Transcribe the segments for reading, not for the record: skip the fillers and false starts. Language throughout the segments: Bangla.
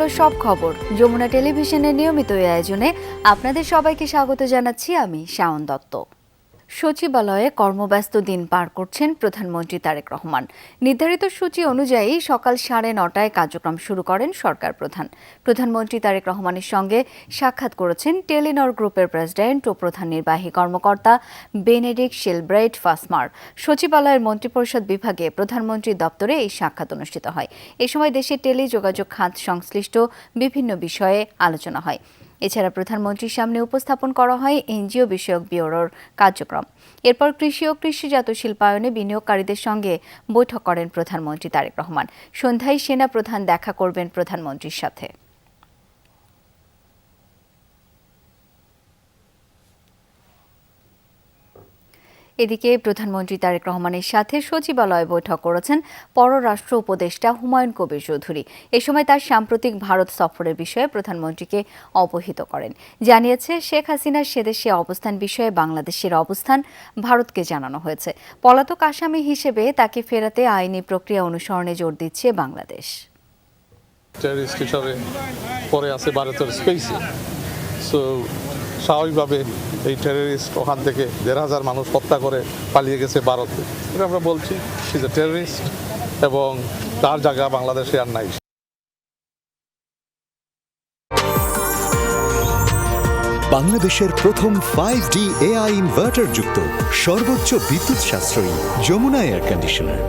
হলো সব খবর। যমুনা টেলিভিশনের নিয়মিত এই আয়োজনে আপনাদের সবাইকে স্বাগত জানাচ্ছি আমি শাওন দত্ত। সচিবালয়ে কর্মব্যস্ত দিন পার করছেন প্রধানমন্ত্রী তারেক রহমান। নির্ধারিত সূচি অনুযায়ী সকাল 9:30টায় কার্যক্রম শুরু করেন সরকার প্রধান। প্রধানমন্ত্রী তারেক রহমানের সঙ্গে সাক্ষাৎ করেছেন টেলিনর গ্রুপের প্রেসিডেন্ট ও প্রধান নির্বাহী কর্মকর্তা বেনেডিক্ট শিলব্রেইট ফাসমার। সচিবালয়ের মন্ত্রিপরিষদ বিভাগে প্রধানমন্ত্রীর দপ্তরে এই সাক্ষাৎ অনুষ্ঠিত হয়। এ সময় দেশের টেলিযোগাযোগ খাত সংশ্লিষ্ট বিভিন্ন বিষয়ে আলোচনা হয়। এছাড়া প্রধানমন্ত্রীর সামনে উপস্থাপন করা হয় এনজিও বিষয়ক ব্যুরোর কার্যক্রম। এরপর কৃষি ও কৃষিজাত শিল্পায়নে বিনিয়োগকারীদের সঙ্গে বৈঠক করেন প্রধানমন্ত্রী তারেক রহমান। সন্ধ্যায় সেনা প্রধান দেখা করবেন প্রধানমন্ত্রীর সাথে। এদিকে প্রধানমন্ত্রী তারেক রহমানের সাথে সচিবালয়ে বৈঠক করেছেন পররাষ্ট্র উপদেষ্টা হুমায়ুন কবির চৌধুরী। এ সময় তার সাম্প্রতিক ভারত সফরের বিষয়ে প্রধানমন্ত্রীকে অবহিত করেন। জানিয়েছে, শেখ হাসিনার সেদেশে অবস্থান বিষয়ে বাংলাদেশের অবস্থান ভারতকে জানানো হয়েছে। পলাতক আসামি হিসেবে তাকে ফেরাতে আইনি প্রক্রিয়া অনুসরণে জোর দিচ্ছে বাংলাদেশ। টেররিস্ট হিসাবে পরে আছে ভারতের স্পেসে, সো স্বাভাবিকভাবে এই টেররিস্ট ওখান থেকে 1,500 মানুষ হত্যা করে পালিয়ে গেছে ভারতে। এটা আমরা বলছি সে যে টেররিস্ট এবং তার জায়গা বাংলাদেশে আর নাই। বাংলাদেশের প্রথম 5D AI ইনভার্টার যুক্ত সর্বোচ্চ বিদ্যুৎ সাশ্রয়ী যমুনা এয়ার কন্ডিশনার।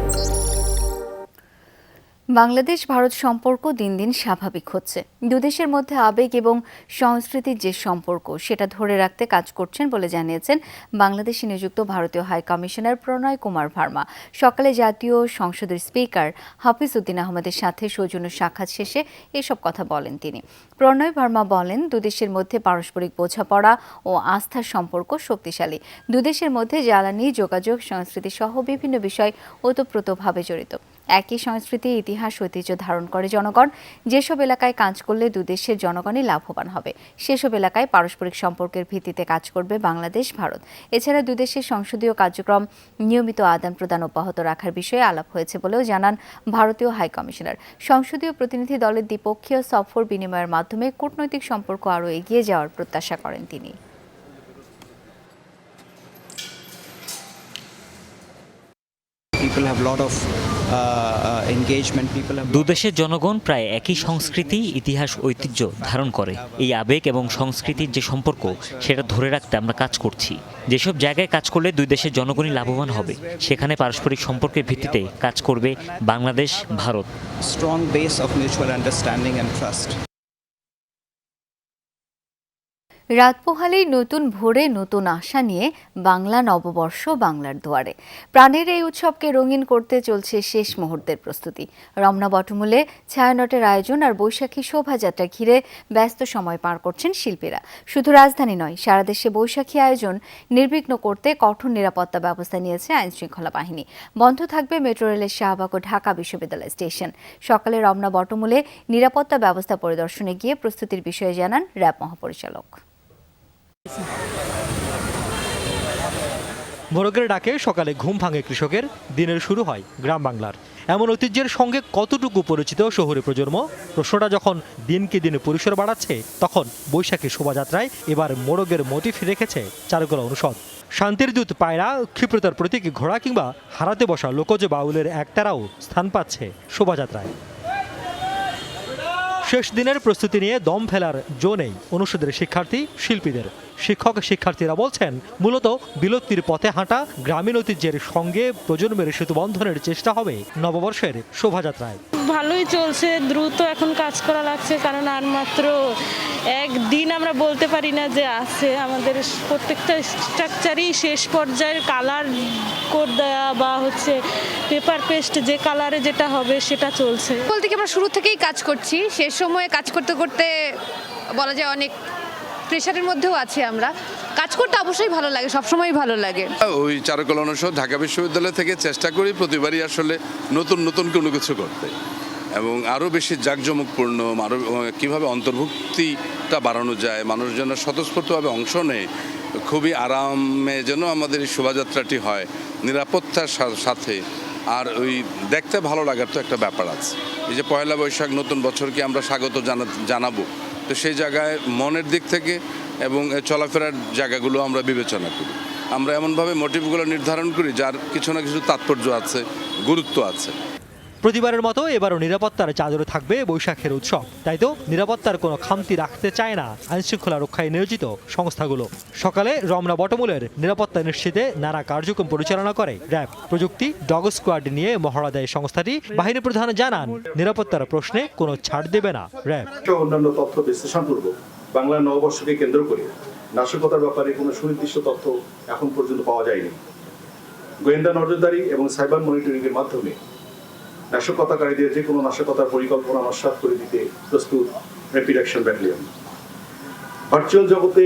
বাংলাদেশ ভারত সম্পর্ক দিন দিন স্বাভাবিক হচ্ছে। দুদেশের মধ্যে আবেগ এবং সংস্কৃতির যে সম্পর্ক সেটা ধরে রাখতে কাজ করছেন বলে জানিয়েছেন বাংলাদেশে নিযুক্ত ভারতীয় হাই কমিশনার প্রণয় কুমার ভার্মা। সকালে জাতীয় সংসদের স্পিকার হাফিজ উদ্দিন আহমেদের সাথে সৌজন্য সাক্ষাৎ শেষে এসব কথা বলেন তিনি। প্রণয় ভার্মা বলেন, দুদেশের মধ্যে পারস্পরিক বোঝাপড়া ও আস্থার সম্পর্ক শক্তিশালী। দুদেশের মধ্যে জ্বালানি, যোগাযোগ, সংস্কৃতি সহ বিভিন্ন বিষয় ওতপ্রোতভাবে জড়িত। একই সংস্কৃতি, ইতিহাস, ঐতিহ্য ধারণ করে জনগণ। যেসব এলাকায় কাজ করলে দুদেশের জনগণই লাভবান হবে, সেসব এলাকায় পারস্পরিক সম্পর্কের ভিত্তিতে কাজ করবে বাংলাদেশ ভারত। এছাড়া দুদেশের সংসদীয় কার্যক্রম নিয়মিত আদান প্রদান অব্যাহত রাখার বিষয়ে আলাপ হয়েছে বলেও জানান ভারতীয় হাই কমিশনার। সংসদীয় প্রতিনিধি দলের দ্বিপক্ষীয় সফর বিনিময়ের মাধ্যমে কূটনৈতিক সম্পর্ক আরও এগিয়ে যাওয়ার প্রত্যাশা করেন তিনি। দুদেশের জনগণ প্রায় একই সংস্কৃতি, ইতিহাস, ঐতিহ্য ধারণ করে। এই আবেগ এবং সংস্কৃতির যে সম্পর্ক সেটা ধরে রাখতে আমরা কাজ করছি। যেসব জায়গায় কাজ করলে দুই দেশের জনগণই লাভবান হবে, সেখানে পারস্পরিক সম্পর্কের ভিত্তিতে কাজ করবে Bangladesh Bharat. Strong base of mutual understanding and trust. রাত পোহালেই নতুন ভোরে নতুন আশা নিয়ে বাংলা নববর্ষ বাংলার দুয়ারে। প্রাণের এই উৎসবকে রঙিন করতে চলছে শেষ মুহূর্তের প্রস্তুতি। রমনা বটমূলে ছায়ানটের আয়োজন আর বৈশাখী শোভাযাত্রা ঘিরে ব্যস্ত সময় পার করছেন শিল্পীরা। শুধু রাজধানী নয়, সারা দেশে বৈশাখী আয়োজন নির্বিঘ্ন করতে কঠোর নিরাপত্তা ব্যবস্থা নিয়েছে আইনশৃঙ্খলা বাহিনী। বন্ধ থাকবে মেট্রো রেলের শাহবাগ ও ঢাকা বিশ্ববিদ্যালয় স্টেশন। সকালে রমনা বটমূলে নিরাপত্তা ব্যবস্থা পরিদর্শনে গিয়ে প্রস্তুতির বিষয়ে জানান র্যাব মহাপরিচালক। মোরগের ডাকে সকালে ঘুম ভাঙে কৃষকের, দিনের শুরু হয় গ্রাম বাংলার। এমন ঐতিহ্যের সঙ্গে কতটুকু পরিচিত শহুরে প্রজন্ম? প্রশ্নটা যখন দিনকে দিনে পরিসর বাড়াচ্ছে, তখন বৈশাখী শোভাযাত্রায় এবার মোরগের মোটিফ রেখেছে চারুকলা অনুষদ। শান্তির দূত পায়রা, ক্ষিপ্রতার প্রতীক ঘোড়া কিংবা হারাতে বসা লোকজ বাউলের একতারাও স্থান পাচ্ছে শোভাযাত্রায়। শেষ দিনের প্রস্তুতি নিয়ে দম ফেলার জো নেই অনুষদের শিক্ষার্থী শিল্পীদের। শিক্ষক শিক্ষার্থীরা বলছেন, মূলত বিলুপ্তির পথে হাঁটা গ্রামীণ ঐতিহ্যের সঙ্গে প্রজন্মের সেতু বন্ধনের চেষ্টা হবে নববর্ষের শোভাযাত্রায়। ভালোই চলছে, দ্রুত এখন কাজ করা লাগছে, কারণ আর মাত্র একদিন আমরা বলতে পারি না যে আছে। আমাদের প্রত্যেকটা স্ট্রাকচারই শেষ পর্যায়ের কালার কোড দেওয়া বা হচ্ছে পেপার পেস্ট যে কালারে যেটা হবে সেটা চলছে। বলতে কি আমরা শুরু থেকেই কাজ করছি, শেষ সময়ে কাজ করতে করতে বলা যায় অনেক প্রেশারের মধ্যেও আছি। আমরা কাজ করতে অবশ্যই ভালো লাগে, সবসময় ভালো লাগে। ওই চারুকলা অনুষদ ঢাকা বিশ্ববিদ্যালয় থেকে চেষ্টা করি প্রতিবারই আসলে নতুন নতুন কোনো কিছু করতে এবং আরও বেশি জাঁকজমকপূর্ণ, আরও কীভাবে অন্তর্ভুক্তিটা বাড়ানো যায়, মানুষ যেন স্বতঃস্ফূর্তভাবে অংশ নেয়, খুবই আরামে যেন আমাদের এই শোভাযাত্রাটি হয়, নিরাপত্তার সাথে আর ওই দেখতে ভালো লাগার তো একটা ব্যাপার আছে। এই যে পয়লা বৈশাখ নতুন বছরকে আমরা স্বাগত জানাবো, তো সেই জায়গায় মনের দিক থেকে এবং চলাফেরার জায়গাগুলো আমরা বিবেচনা করি। আমরা এমনভাবে মোটিভগুলো নির্ধারণ করি যার কিছু না কিছু তাৎপর্য আছে, গুরুত্ব আছে। প্রতিবারের মতো এবারও নিরাপত্তার চাদরে থাকবে বৈশাখের উৎসব। তাই তো নিরাপত্তার কোনো খামতি রাখতে চায় না আইনশৃঙ্খলা রক্ষায় নিয়োজিত সংস্থাগুলো। সকালে রমনা বটমূলের নিরাপত্তা নিশ্চিতে নানা কার্যক্রম পরিচালনা করে র্যাব। প্রযুক্তি ডগ স্কোয়াড নিয়ে মহড়া দেয় সংস্থাটি। বাহিনী প্রধান জানান, নিরাপত্তার প্রশ্নে কোনো ছাড় দেবে না র্যাব। অন্যান্য তথ্য বিশ্লেষণপূর্বক বাংলা নববর্ষকে কেন্দ্র করে নাশকতার ব্যাপারে কোনো সুনির্দিষ্ট তথ্য এখন পর্যন্ত পাওয়া যায়নি। গোয়েন্দা নজরদারি এবং সাইবার মনিটরিং এর মাধ্যমে নাশকতাকারীদের যে কোনো নাশকতার পরিকল্পনা নস্যাৎ করে দিতে প্রস্তুত র্যাপিড অ্যাকশন ব্যাটালিয়ন। ভার্চুয়াল জগতে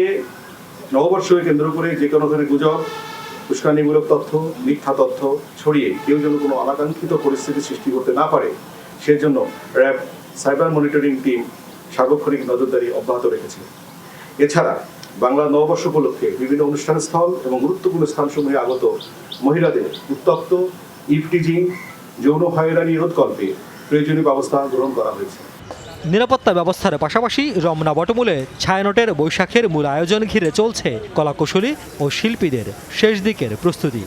নববর্ষকে কেন্দ্র করে যে কোনো ধরনের গুজব, উস্কানিমূলক তথ্য, মিথ্যা তথ্য ছড়িয়ে কেউ যেন কোনো অনাকাঙ্ক্ষিত পরিস্থিতি সৃষ্টি করতে না পারে, সেজন্য র্যাব সাইবার মনিটরিং টিম সার্বক্ষণিক নজরদারি অব্যাহত রেখেছে। এছাড়া বাংলা নববর্ষ উপলক্ষে বিভিন্ন অনুষ্ঠান স্থল এবং গুরুত্বপূর্ণ স্থানসমূহে আগত মহিলাদের উত্তপ্ত, ইভটিজিং, যৌন হয়রানি রোধকল্পে প্রয়োজনীয় ব্যবস্থা গ্রহণ করা হয়েছে। নিরাপত্তা ব্যবস্থার পাশাপাশি রমনা বটমূলে ছায়ানটের বৈশাখের মূল আয়োজন ঘিরে চলছে কলাকুশলী ও শিল্পীদের শেষ দিকের প্রস্তুতি।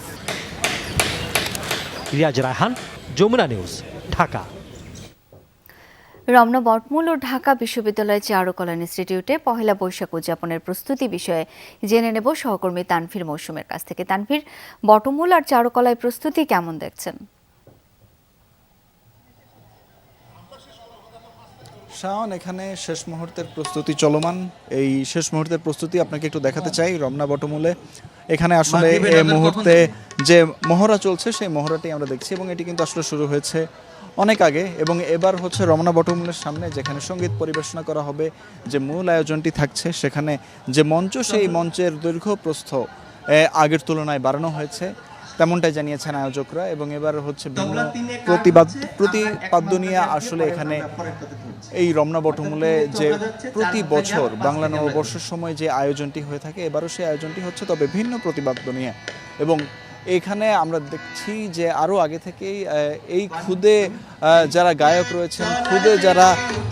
রিয়াজ রায়হান, যমুনা নিউজ, ঢাকা। রমনা বটমূল ও ঢাকা বিশ্ববিদ্যালয়ের চারুকলা ইনস্টিটিউটে পহেলা বৈশাখ উদযাপনের প্রস্তুতি বিষয়ে জেনে নেব সহকর্মী তানভীর মৌসুমের কাছ থেকে। তানভীর, বটমূল আর চারুকলায় প্রস্তুতি কেমন দেখছেন? শাওন, এখানে শেষ মুহূর্তের প্রস্তুতি চলমান। এই শেষ মুহূর্তের প্রস্তুতি আপনাকে একটু দেখাতে চাই রমনা বটমূলে। এখানে আসলে এই মুহূর্তে যে মহড়া চলছে সেই মহড়াটি আমরা দেখছি এবং এটি কিন্তু আসলে শুরু হয়েছে অনেক আগে। এবং এবার হচ্ছে রমনা বটমূলের সামনে যেখানে সঙ্গীত পরিবেশনা করা হবে, যে মূল আয়োজনটি থাকছে, সেখানে যে মঞ্চ, সেই মঞ্চের দৈর্ঘ্য প্রস্থ আগের তুলনায় বাড়ানো হয়েছে, তেমনটাই জানিয়েছেন আয়োজকরা। এবং এবার হচ্ছে বিভিন্ন প্রতিপাদ্য নিয়ে আসলে এখানে এই রমনা বটমূলে যে প্রতি বছর বাংলা নববর্ষের সময় যে আয়োজনটি হয়ে থাকে, এবারও সেই আয়োজনটি হচ্ছে, তবে ভিন্ন প্রতিপাদ্য নিয়ে। এবং এখানে আমরা দেখছি যে আরও আগে থেকেই এই খুদে যারা গায়ক রয়েছেন, খুদে যারা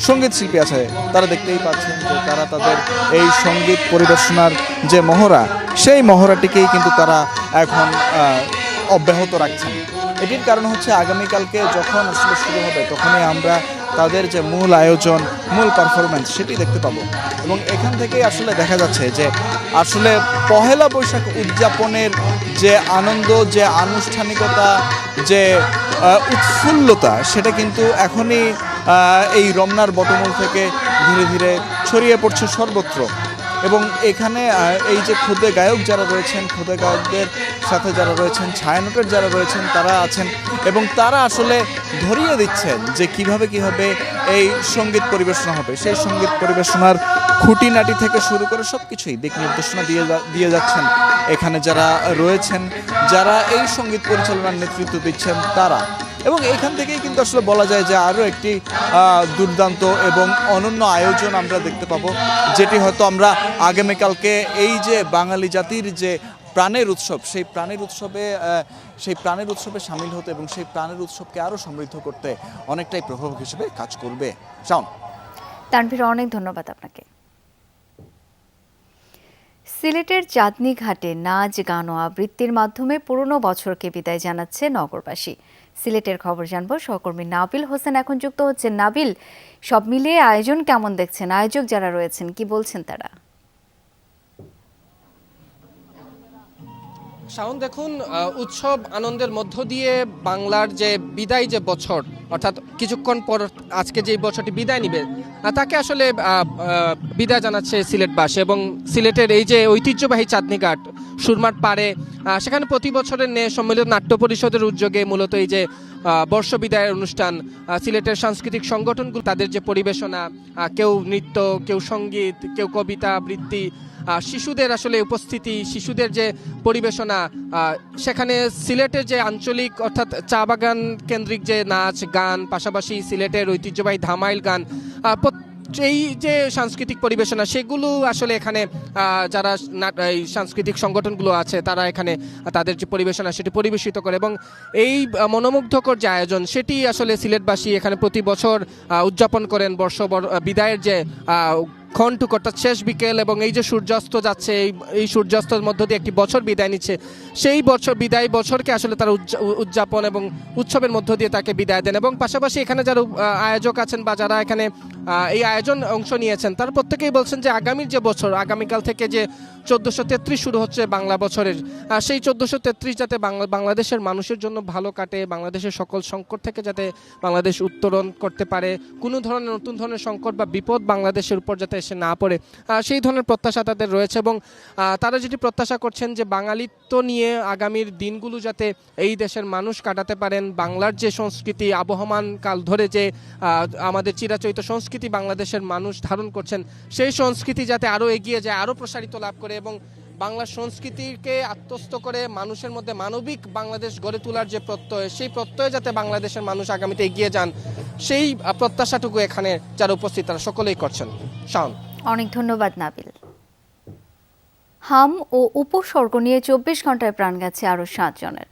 সঙ্গীত শিল্পী আছে, তারা দেখতেই পাচ্ছেন যে তারা তাদের এই সঙ্গীত পরিবেশনার যে মহড়া, সেই মহড়াটিকেই কিন্তু তারা এখন অব্যাহত রাখছেন। এটির কারণ হচ্ছে আগামীকালকে যখন আসলে শুরু হবে, তখনই আমরা তাদের যে মূল আয়োজন, মূল পারফরমেন্স, সেটি দেখতে পাবো। এবং এখান থেকেই আসলে দেখা যাচ্ছে যে আসলে পহেলা বৈশাখ উদযাপনের যে আনন্দ, যে আনুষ্ঠানিকতা, যে উৎফুল্লতা, সেটা কিন্তু এখনই এই রমনার বটমূল থেকে ধীরে ধীরে ছড়িয়ে পড়ছে সর্বত্র। এবং এখানে এই যে খুদে গায়ক যারা রয়েছেন, খুদে গায়কদের সাথে যারা রয়েছেন, ছায়ানটের যারা রয়েছেন, তারা আছেন এবং তারা আসলে ধরিয়ে দিচ্ছেন যে কিভাবে এই সঙ্গীত পরিবেশনা হবে। সেই সঙ্গীত পরিবেশনার খুঁটিনাটি থেকে শুরু করে সব কিছুই দিক নির্দেশনা দিয়ে যাচ্ছেন এখানে যারা রয়েছেন, যারা এই সঙ্গীত পরিচালনার নেতৃত্ব দিচ্ছেন তারা। এবং এখান থেকেই কিন্তু আসলে বলা যায় যে আরও একটি দুর্দান্ত এবং অনন্য আয়োজন আমরা দেখতে পাবো, যেটি হয়তো আমরা আগামীকালকে এই যে বাঙালি জাতির যে প্রাণের উৎসব, সেই প্রাণের উৎসবে সামিল হতে এবং সেই প্রাণের উৎসবকে আরও সমৃদ্ধ করতে অনেকটাই প্রভাবক হিসেবে কাজ করবে। শাওন। তানভীর, অনেক ধন্যবাদ আপনাকে। সিলেটের চাঁদনী ঘাটে নাচ, গান ও আবৃত্তির মাধ্যমে পুরনো বছরকে বিদায় জানাচ্ছে নগরবাসী। সিলেটের খবর জানবো সহকর্মী নাবিল হোসেন এখন যুক্ত হচ্ছেন। নাবিল, সব মিলিয়ে আয়োজন কেমন দেখছেন? আয়োজক যারা রয়েছেন কি বলছেন তারা? শাওন, দেখুন, উৎসব আনন্দের মধ্য দিয়ে বাংলার যে বিদায় যে বছর, অর্থাৎ কিছুক্ষণ পর আজকে যে বছরটি বিদায় নিবে, তাকে আসলে বিদায় জানাচ্ছে সিলেটবাসী। এবং সিলেটের এই যে ঐতিহ্যবাহী চাঁদনী ঘাট, সুরমার পাড়ে, সেখানে প্রতি বছরের ন্যায় সম্মিলিত নাট্য পরিষদের উদ্যোগে মূলত এই যে বর্ষ বিদায়ের অনুষ্ঠান, সিলেটের সাংস্কৃতিক সংগঠনগুলো তাদের যে পরিবেশনা, কেউ নৃত্য, কেউ সঙ্গীত, কেউ কবিতা আবৃত্তি, শিশুদের আসলে উপস্থিতি, শিশুদের যে পরিবেশনা, সেখানে সিলেটের যে আঞ্চলিক অর্থাৎ চা বাগান কেন্দ্রিক যে নাচ গান, পাশাপাশি সিলেটের ঐতিহ্যবাহী ধামাইল গান, এই যে সাংস্কৃতিক পরিবেশনা সেগুলো আসলে এখানে যারা এই সাংস্কৃতিক সংগঠনগুলো আছে তারা এখানে তাদের যে পরিবেশনা সেটি পরিবেশিত করে এবং এই মনোমুগ্ধকর যে আয়োজন সেটি আসলে সিলেটবাসী এখানে প্রতি বছর উদযাপন করেন বিদায়ের যে ক্ষণটুকু অর্থাৎ শেষ বিকেল এবং এই যে সূর্যাস্ত যাচ্ছে এই সূর্যাস্তের মধ্য দিয়ে একটি বছর বিদায় নিচ্ছে সেই বিদায় বছরকে আসলে তারা উদযাপন এবং উৎসবের মধ্য দিয়ে তাকে বিদায় দেন এবং পাশাপাশি এখানে যারা আয়োজক আছেন বা যারা এখানে এই আয়োজন অংশ নিয়েছেন তারা প্রত্যেকেই বলছেন যে আগামীর যে বছর আগামীকাল থেকে যে 1433 শুরু হচ্ছে বাংলা বছরের সেই 1433 যাতে বাংলাদেশের মানুষের জন্য ভালো কাটে, বাংলাদেশের সকল সংকট থেকে যাতে বাংলাদেশ উত্তরণ করতে পারে, কোনো ধরনের নতুন ধরনের সংকট বা বিপদ বাংলাদেশের উপর যাতে এসে না পড়ে, সেই ধরনের প্রত্যাশা তাদের রয়েছে এবং তারা যেটি প্রত্যাশা করছেন যে বাঙালিত্ব নিয়ে আগামীর দিনগুলো যাতে এই দেশের মানুষ কাটাতে পারেন, বাংলার যে সংস্কৃতি আবহমান কাল ধরে যে আমাদের চিরাচরিত সংস্কৃতি বাংলাদেশের মানুষ ধারণ করছেন সেই সংস্কৃতি যাতে আরও এগিয়ে যায়, আরও প্রসারিত লাভ করে এবং বাংলার সংস্কৃতিকে আত্মস্থ করে মানুষের মধ্যে মানবিক বাংলাদেশ গড়ে তোলার যে প্রত্যয় সেই প্রত্যয়ে যাতে বাংলাদেশের মানুষ আগামীতে এগিয়ে যান সেই প্রত্যাশাটুকু এখানে যারা উপস্থিত তারা সকলেই করছেন। শাওন, অনেক ধন্যবাদ নাবিল। হাম ও উপসর্গ নিয়ে 24 ঘন্টায় প্রাণ গেছে আরও 7 জনের।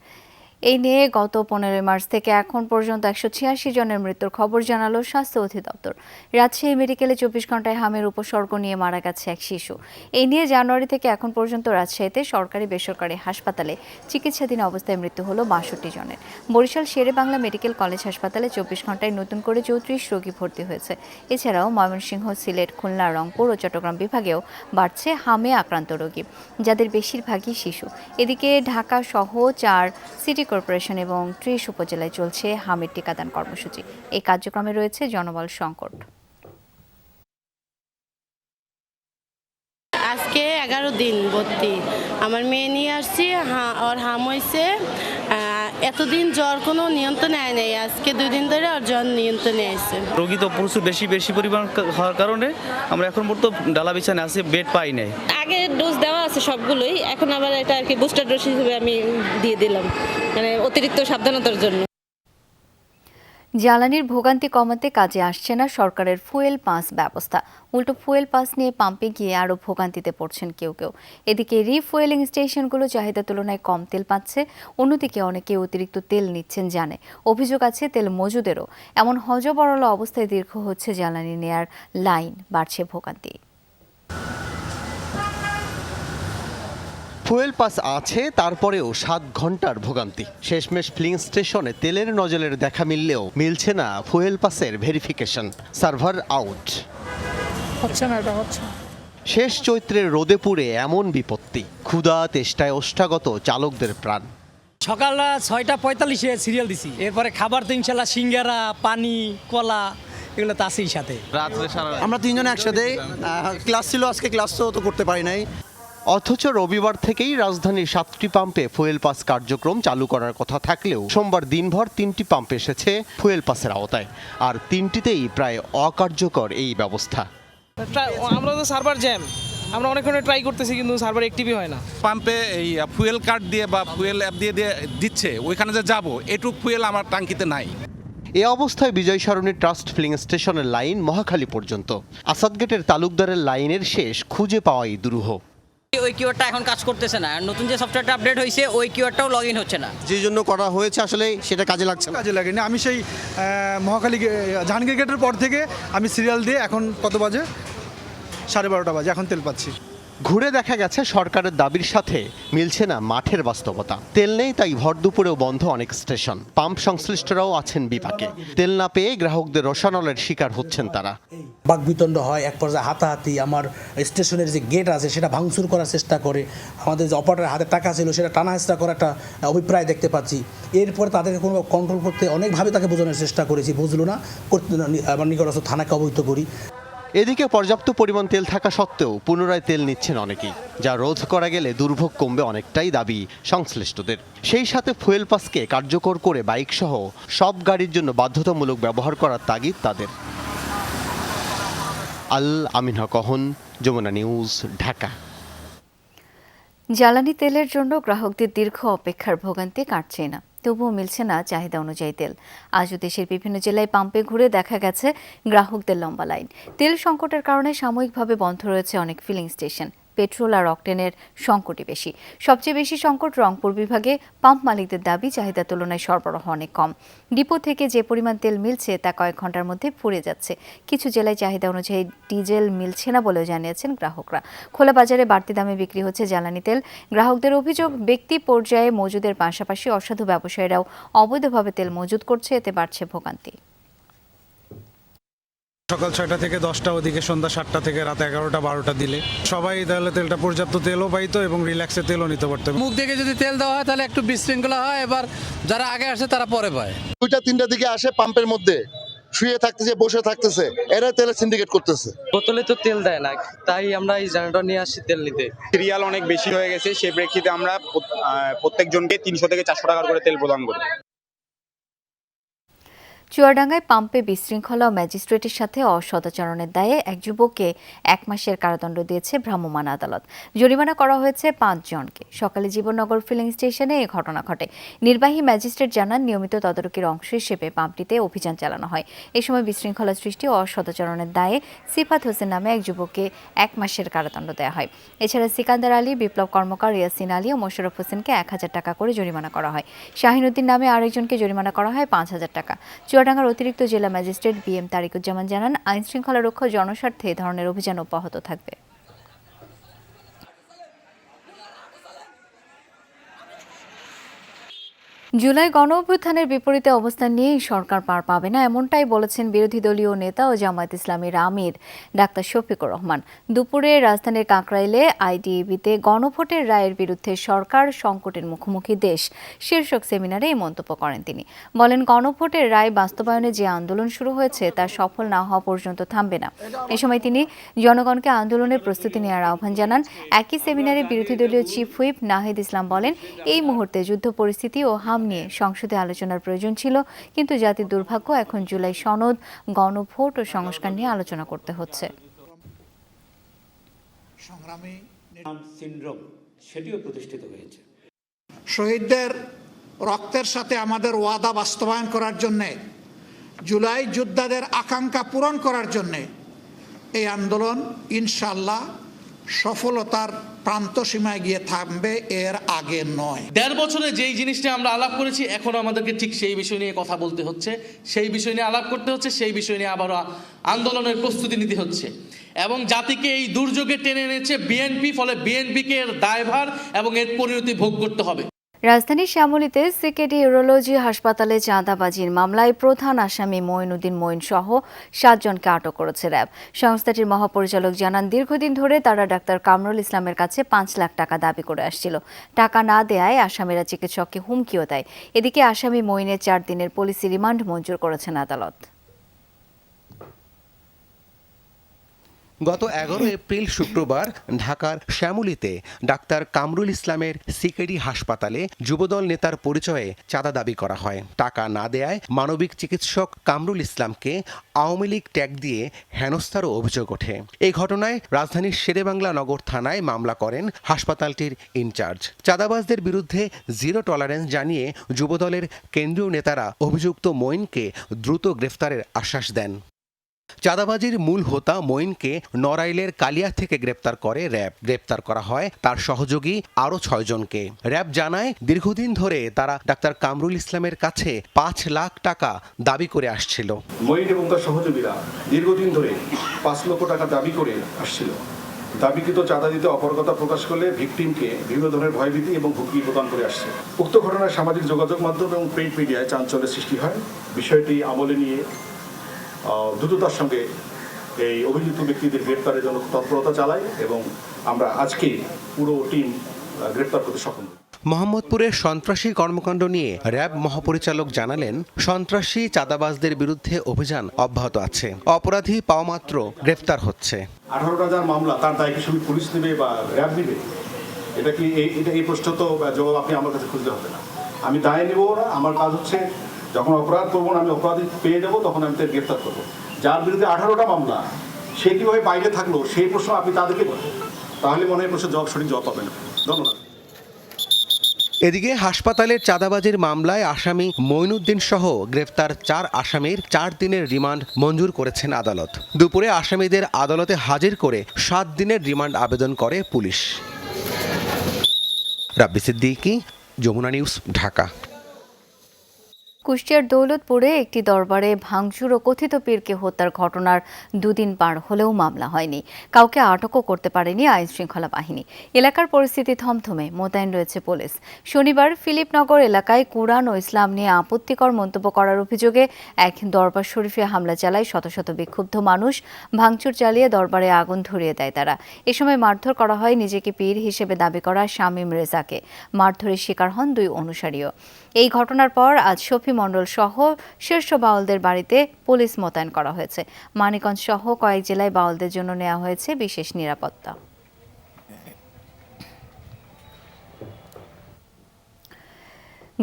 এই নিয়ে গত 15 মার্চ থেকে এখন পর্যন্ত 186 জনের মৃত্যুর খবর জানালো স্বাস্থ্য অধিদপ্তর। রাজশাহী মেডিকেলে 24 ঘন্টায় হামের উপসর্গ নিয়ে মারা গেছে এক শিশু। এই নিয়ে জানুয়ারি থেকে এখন পর্যন্ত রাজশাহীতে সরকারি বেসরকারি হাসপাতালে চিকিৎসাধীন অবস্থায় মৃত্যু হলো 62 জনের। বরিশাল শেরে বাংলা মেডিকেল কলেজ হাসপাতালে 24 ঘন্টায় নতুন করে 34 রোগী ভর্তি হয়েছে। এছাড়াও ময়মনসিংহ, সিলেট, খুলনা, রংপুর ও চট্টগ্রাম বিভাগেও বাড়ছে হামে আক্রান্ত রোগী, যাদের বেশিরভাগই শিশু। এদিকে ঢাকা সহ 4 সিটি কর্পোরেশন এবং 30 উপজেলায় চলছে হামের টিকাদান কর্মসূচি। এই কার্যক্রমে রয়েছে জনবল সংকট। আজকে 11 দিন ভর্তি। আমার মেয়ে নিয়ে আসছি, ওর হাম হয়েছে। এতদিন জ্বর কোনো নিয়ন্ত্রণে আয় নাই, আজকে 2 দিন ধরে ওর জ্বর নিয়ন্ত্রণে আসছে। রোগী তো প্রচুর বেশি পরিমাণ হওয়ার কারণে আমরা এখন পর্যন্ত ডালা বিছানায় আছি, বেড পাই নাই। আগে ডোজ দেওয়া আছে সবগুলোই, এখন আবার এটা আর কি বুস্টার ডোজ হিসেবে আমি দিয়ে দিলাম, মানে অতিরিক্ত সাবধানতার জন্য। জ্বালানির ভোগান্তি কমাতে কাজে আসছে না সরকারের ফুয়েল পাস ব্যবস্থা। উল্টো ফুয়েল পাস নিয়ে পাম্পে গিয়ে আরও ভোগান্তিতে পড়ছেন কেউ। এদিকে রিফুয়েলিং স্টেশনগুলো চাহিদার তুলনায় কম তেল পাচ্ছে, অন্যদিকে অনেকে অতিরিক্ত তেল নিচ্ছেন জানে। অভিযোগ আছে তেল মজুদেরও। এমন হযবরল অবস্থায় দীর্ঘ হচ্ছে জ্বালানি নেয়ার লাইন, বাড়ছে ভোগান্তি। ফুয়েল পাস আছে, তারপরেও 7 ঘন্টার ভোগান্তি। শেষমেশ ফিলিং স্টেশনে তেলের নজলের দেখা মিললেও মিলছে না ফুয়েল পাসের ভেরিফিকেশন। সার্ভার আউট হচ্ছে না, এটা হচ্ছে। শেষ চৈত্রের রোদে পুড়ে এমন বিপত্তি, ক্ষুধা তেষ্টায় ওষ্ঠাগত চালকদের প্রাণ। সকাল 6:45 সিরিয়াল দিছি, এরপরে খাবার তো ইনশাল্লাহ সিঙ্গারা, পানি, কলা এগুলো তো আছেই সাথে। আমরা 3 জন একসাথে, ক্লাস ছিল আজকে, ক্লাস তো করতে পারি নাই। অথচ রবিবার থেকেই রাজধানীর 7টি পাম্পে ফুয়েল পাস কার্যক্রম চালু করার কথা থাকলেও সোমবার দিনভর 3টি পাম্প এসেছে ফুয়েল পাসের আওতায়, আর 3টিতেই প্রায় অকার্যকর এই ব্যবস্থা। আমরা তো সার্ভার জ্যাম, আমরা অনেকক্ষণ ট্রাই করতেছি কিন্তু সার্ভার অ্যাক্টিভই হয় না। পাম্পে এই ফুয়েল কার্ড দিয়ে বা ফুয়েল অ্যাপ দিয়ে দিচ্ছে, ওইখানে যে যাবো এটুক ফুয়েল আমার ট্যাঙ্কিতে নাই। এ অবস্থায় বিজয় সরণি ট্রাস্ট ফিলিং স্টেশনের লাইন মহাখালী পর্যন্ত। আসাদ গেটের তালুকদারের লাইনের শেষ খুঁজে পাওয়াই দুরূহ। ওই কিওয়ার্ডটা এখন কাজ করতেছে না, নতুন যে সফটওয়্যারটা আপডেট হয়েছে ওই কিওয়ার্ডটাও লগ ইন হচ্ছে না। যে জন্য করা হয়েছে আসলে সেটা কাজে লাগছে না। কাজে লাগেনি। আমি সেই মহাখালী জাহাঙ্গীর গেটের পর থেকে আমি সিরিয়াল দিয়ে এখন কত বাজে, 12:30 বাজে, এখন তেল পাচ্ছি। ঘুরে দেখা গেছে সরকারের দাবির সাথে মিলছে না মাঠের বাস্তবতা। তেল নেই, তাই ভর দুপুরেও বন্ধ অনেক স্টেশন। পাম্প সংশ্লিষ্টরাও আছেন বিপাকে। তেল না পেয়ে গ্রাহকদের রোষানলের শিকার হচ্ছেন তারা। বাকবিতণ্ড হয়, এক পর্যায়ে হাতাহাতি। আমার স্টেশনের যে গেট আছে সেটা ভাঙচুর করার চেষ্টা করে, আমাদের যে অপারেটরের হাতে টাকা ছিল সেটা টানা হেঁচড়া করার একটা অভিপ্রায় দেখতে পাচ্ছি। এরপরে তাদেরকে কোনো কন্ট্রোল করতে অনেকভাবে তাকে বোঝানোর চেষ্টা করেছি, বুঝলো না, আমার নিকটস্থ থানাকে অবহিত করি। এদিকে পর্যাপ্ত পরিমাণ তেল থাকা সত্ত্বেও পুনরায় তেল নিচ্ছেন অনেকেই, যা রোধ করা গেলে দুর্ভোগ কমবে অনেকটাই দাবি সংশ্লিষ্টদের। সেই সাথে ফুয়েল পাসকে কার্যকর করে বাইক সহ সব গাড়ির জন্য বাধ্যতামূলক ব্যবহার করার তাগিদ তাদের। আল আমিন হক অহন, যমুনা নিউজ, ঢাকা। জ্বালানি তেলের জন্য গ্রাহকদের দীর্ঘ অপেক্ষার ভোগান্তি কাটছে না। তবুও মিলছে না চাহিদা অনুযায়ী তেল। আজও দেশের বিভিন্ন জেলায় পাম্পে ঘুরে দেখা গেছে গ্রাহকদের লম্বা লাইন। তেল সংকটের কারণে সাময়িকভাবে বন্ধ রয়েছে অনেক ফিলিং স্টেশন। পেট্রোল আর অকটেনের সংকটই বেশি। সবচেয়ে বেশি সংকট রংপুর বিভাগে। পাম্প মালিকদের দাবি চাহিদার তুলনায় সরবরাহ অনেক কম। ডিপো থেকে যে পরিমাণ তেল মিলছে তা কয়েক ঘন্টার মধ্যে ফুরিয়ে যাচ্ছে। কিছু জেলায় চাহিদা অনুযায়ী ডিজেল মিলছে না বলেও জানিয়েছেন গ্রাহকরা। খোলা বাজারে বাড়তি দামে বিক্রি হচ্ছে জ্বালানি তেল। গ্রাহকদের অভিযোগ, ব্যক্তি পর্যায়ে মজুদের পাশাপাশি অসাধু ব্যবসায়ীরাও অবৈধভাবে তেল মজুত করছে, এতে বাড়ছে ভোগান্তি। সকাল 6টা থেকে 10টা, ওদিকে সন্ধ্যা 7টা থেকে রাত 11টা 12টা দিলে সবাই তাহলে তেলটা পর্যাপ্ত তেলও পাইতো এবং রিল্যাক্সে তেলও নিতে পারতো। মুখ থেকে যদি তেল দেওয়া হয় তাহলে একটু বিশৃঙ্খলা হয়, এবার যারা আগে আসে তারা পরে পায়। 2টা 3টা দিকে আসে, পাম্পের মধ্যে শুয়ে থাকতেছে, বসে থাকতেছে, এরা তেলের সিন্ডিকেট করতেছে। বোতলে তো তেল দেয় না, তাই আমরা এই জেনারেটর নিয়ে আসছি তেল নিতে। সিরিয়াল অনেক বেশি হয়ে গেছে, সেই প্রেক্ষিতে আমরা প্রত্যেকজনকে 300 থেকে 400 টাকা করে তেল প্রদান করি। চুয়াডাঙ্গায় পাম্পে বিশৃঙ্খলা ও ম্যাজিস্ট্রেটের সাথে অসদাচরণের দায়ে এক যুবককে 1 মাসের কারাদণ্ড দিয়েছে ভ্রাম্যমাণ আদালত। জরিমানা করা হয়েছে 5 জনকে। সকালে জীবননগর ফিলিং স্টেশনে এই ঘটনা ঘটে। নির্বাহী ম্যাজিস্ট্রেট জানান, নিয়মিত তদারকির অংশ হিসেবে পাম্পটিতে অভিযান চালানো হয়। এ সময় বিশৃঙ্খলা সৃষ্টি ও অসদাচরণের দায়ে সিফাত হোসেন নামে এক যুবককে 1 মাসের কারাদণ্ড দেওয়া হয়। এছাড়া সিকান্দার আলী, বিপ্লব কর্মকার, ইয়াসিন আলী ও মোশাররফ হোসেনকে 1000 টাকা করে জরিমানা করা হয়। শাহিনুদ্দিন নামে আরেকজনকে জরিমানা করা হয় 5000 টাকা। চুয়াডাঙ্গার অতিরিক্ত জেলা ম্যাজিস্ট্রেট BM তারিকুজ্জামান জানান, আইন শৃঙ্খলা রক্ষা জনস্বার্থে এ ধরনের অভিযান অব্যাহত থাকবে। জুলাই গণঅভ্যুত্থানের বিপরীতে অবস্থান নিয়েই সরকার পার পাবে না, এমনটাই বলেছেন বিরোধী দলীয় নেতা ও জামায়াত ইসলামীর আমির ডাক্তার শফিকুর রহমান। দুপুরে রাজধানীর কাকরাইলে IDEBতে গণভোটের রায়ের বিরুদ্ধে সরকার সংকটের মুখোমুখি দেশ শীর্ষক সেমিনারে এই মন্তব্য করেন তিনি। বলেন, গণভোটের রায় বাস্তবায়নে যে আন্দোলন শুরু হয়েছে তা সফল না হওয়া পর্যন্ত থামবে না। এ সময় তিনি জনগণকে আন্দোলনের প্রস্তুতি নেওয়ার আহ্বান জানান। একই সেমিনারে বিরোধী দলীয় চিফ হুইপ নাহিদ ইসলাম বলেন, এই মুহূর্তে যুদ্ধ পরিস্থিতি ও নিয়ে সংসদে আলোচনার প্রয়োজন ছিল, কিন্তু জাতির দুর্ভাগ্য এখন জুলাই সনদ, গণভোট ও সংস্কার নিয়ে আলোচনা করতে হচ্ছে। সংগ্রামী সিনড্রোম সেটিও প্রতিষ্ঠিত হয়েছে। শহীদদের রক্তের সাথে আমাদের ওয়াদা বাস্তবায়ন করার জন্যে, জুলাই যোদ্ধাদের আকাঙ্ক্ষা পূরণ করার জন্যে এই আন্দোলন ইনশাআল্লাহ সফলতার প্রান্ত সীমায় গিয়ে থামবে, এর আগে নয়। 1.5 বছরে যেই জিনিসটা আমরা আলাপ করেছি, এখন আমাদেরকে ঠিক সেই বিষয় নিয়ে কথা বলতে হচ্ছে, সেই বিষয় নিয়ে আলাপ করতে হচ্ছে, সেই বিষয় নিয়ে আবারও আন্দোলনের প্রস্তুতি নিতে হচ্ছে। এবং জাতিকে এই দুর্যোগে টেনে এনেছে বিএনপি, ফলে বিএনপিকে এর দায়ভার এবং এর পরিণতি ভোগ করতে হবে। রাজধানীর শ্যামলীতে সিকেডি ইউরোলজি হাসপাতালে চাঁদাবাজির মামলায় প্রধান আসামি মঈনুদ্দিন মঈন সহ 7 জনকে আটক করেছে র্যাব। সংস্থাটির মহাপরিচালক জানান, দীর্ঘদিন ধরে তারা ডাক্তার কামরুল ইসলামের কাছে 5 লাখ টাকা দাবি করে আসছিল। টাকা না দেয়ায় আসামিরা চিকিৎসককে হুমকিও দেয়। এদিকে আসামি মঈনের 4 দিনের পুলিশি রিমান্ড মঞ্জুর করেছেন আদালত। গত 11 এপ্রিল শুক্রবার ঢাকার শ্যামলীতে ডাক্তার কামরুল ইসলামের সিকেডি হাসপাতালে যুবদল নেতার পরিচয়ে চাঁদা দাবি করা হয়। টাকা না দেয়ায় মানবিক চিকিৎসক কামরুল ইসলামকে আওয়ামী লীগ ট্যাগ দিয়ে হেনস্থারও অভিযোগ ওঠে। এই ঘটনায় রাজধানীর শেরেবাংলা নগর থানায় মামলা করেন হাসপাতালটির ইনচার্জ। চাঁদাবাজদের বিরুদ্ধে জিরো টলারেন্স জানিয়ে যুবদলের কেন্দ্রীয় নেতারা অভিযুক্ত মঈনকে দ্রুত গ্রেফতারের আশ্বাস দেন। চাঁদাবাজির মূল হোতা মঈনকে নড়াইলের কালিয়া থেকে গ্রেপ্তার করে র্যাব। গ্রেপ্তার করা হয় তার সহযোগী আরও 6 জনকে। র্যাব জানায়, দীর্ঘদিন ধরে তারা ডাক্তার কামরুল ইসলামের কাছে 5 লাখ টাকা দাবি করে আসছিল। মঈন এবং তার সহযোগীরা দীর্ঘদিন ধরে 5 লক্ষ টাকা দাবি করে আসছিল। দাবিকৃত চাঁদা দিতে অপারগতা প্রকাশ করলে ভিকটিমকে বিভিন্ন ধরনের ভয়ভীতি এবং হুমকি প্রদান করে আসছে। উক্ত ঘটনায় সামাজিক যোগাযোগ মাধ্যম এবং প্রিন্ট মিডিয়ায় চাঞ্চল্যের সৃষ্টি হয়। বিষয়টি আমলে নিয়ে দ্রুততার সঙ্গে এই অভিযুক্ত ব্যক্তিদের গ্রেপ্তারের জন্য তৎপরতা চালাই এবং আমরা আজকে পুরো টিম গ্রেপ্তার করতে সক্ষম। মোহাম্মদপুরের সন্ত্রাসী কর্মকাণ্ড নিয়ে র্যাব মহাপরিচালক জানালেন, সন্ত্রাসী চাঁদাবাজদের বিরুদ্ধে অভিযান অব্যাহত আছে। অপরাধী পাওয়া মাত্র গ্রেপ্তার হচ্ছে। 18,000 মামলা, তার দায় কি শুধু পুলিশ নেবে বা র্যাব নেবে? এটা কি এই প্রশ্ন তো জবাব আপনি আমার কাছে খুঁজতে হবে না। আমি দায় নেব না। আমার কাজ হচ্ছে যখন অপরাধ করবো না, আমি অপরাধী পেয়ে যাবো, তখন আমি তাকে গ্রেফতার করবো। যার বিরুদ্ধে 18টা মামলা, সে কীভাবে বাইরে থাকলো সেই প্রশ্ন আপনি তাদেরকে বলেন, তাহলে মনে হয় প্রশ্ন সঠিক জবাব পাবেন। ধন্যবাদ। এদিকে হাসপাতালের চাঁদাবাজির মামলায় আসামি মঈনুদ্দিন সহ গ্রেফতার 4 আসামির 4 দিনের রিমান্ড মঞ্জুর করেছেন আদালত। দুপুরে আসামিদের আদালতে হাজির করে 7 দিনের রিমান্ড আবেদন করে পুলিশ। রাব্বি সিদ্দিকী, যমুনা নিউজ, ঢাকা। কুষ্টিয়ার দৌলতপুরে একটি দরবারে ভাঙচুর ও কথিত পীরকে হত্যার ঘটনার 2 দিন পার হলেও মামলা হয়নি। কাউকে আটকও করতে পারেনি আইনশৃঙ্খলা বাহিনী। এলাকার পরিস্থিতি থমথমে, মোতায়েন রয়েছে পুলিশ। শনিবার ফিলিপনগর এলাকায় কুরআন ও ইসলাম নিয়ে আপত্তিকর মন্তব্য করার অভিযোগে এক দরবার শরীফে হামলা চালায় শত শত বিক্ষুব্ধ মানুষ। ভাঙচুর চালিয়ে দরবারে আগুন ধরিয়ে দেয় তারা। এ সময় মারধর করা হয় নিজেকে পীর হিসেবে দাবি করা শামীম রেজাকে। মারধরের শিকার হন 2 অনুসারীও। এই ঘটনার পর আজ শফি মণ্ডল সহ শীর্ষ বাউলদের বাড়িতে পুলিশ মোতায়েন করা হয়েছে। মানিকগঞ্জ সহ কয়েক জেলায় বাউলদের জন্য নেওয়া হয়েছে বিশেষ নিরাপত্তা।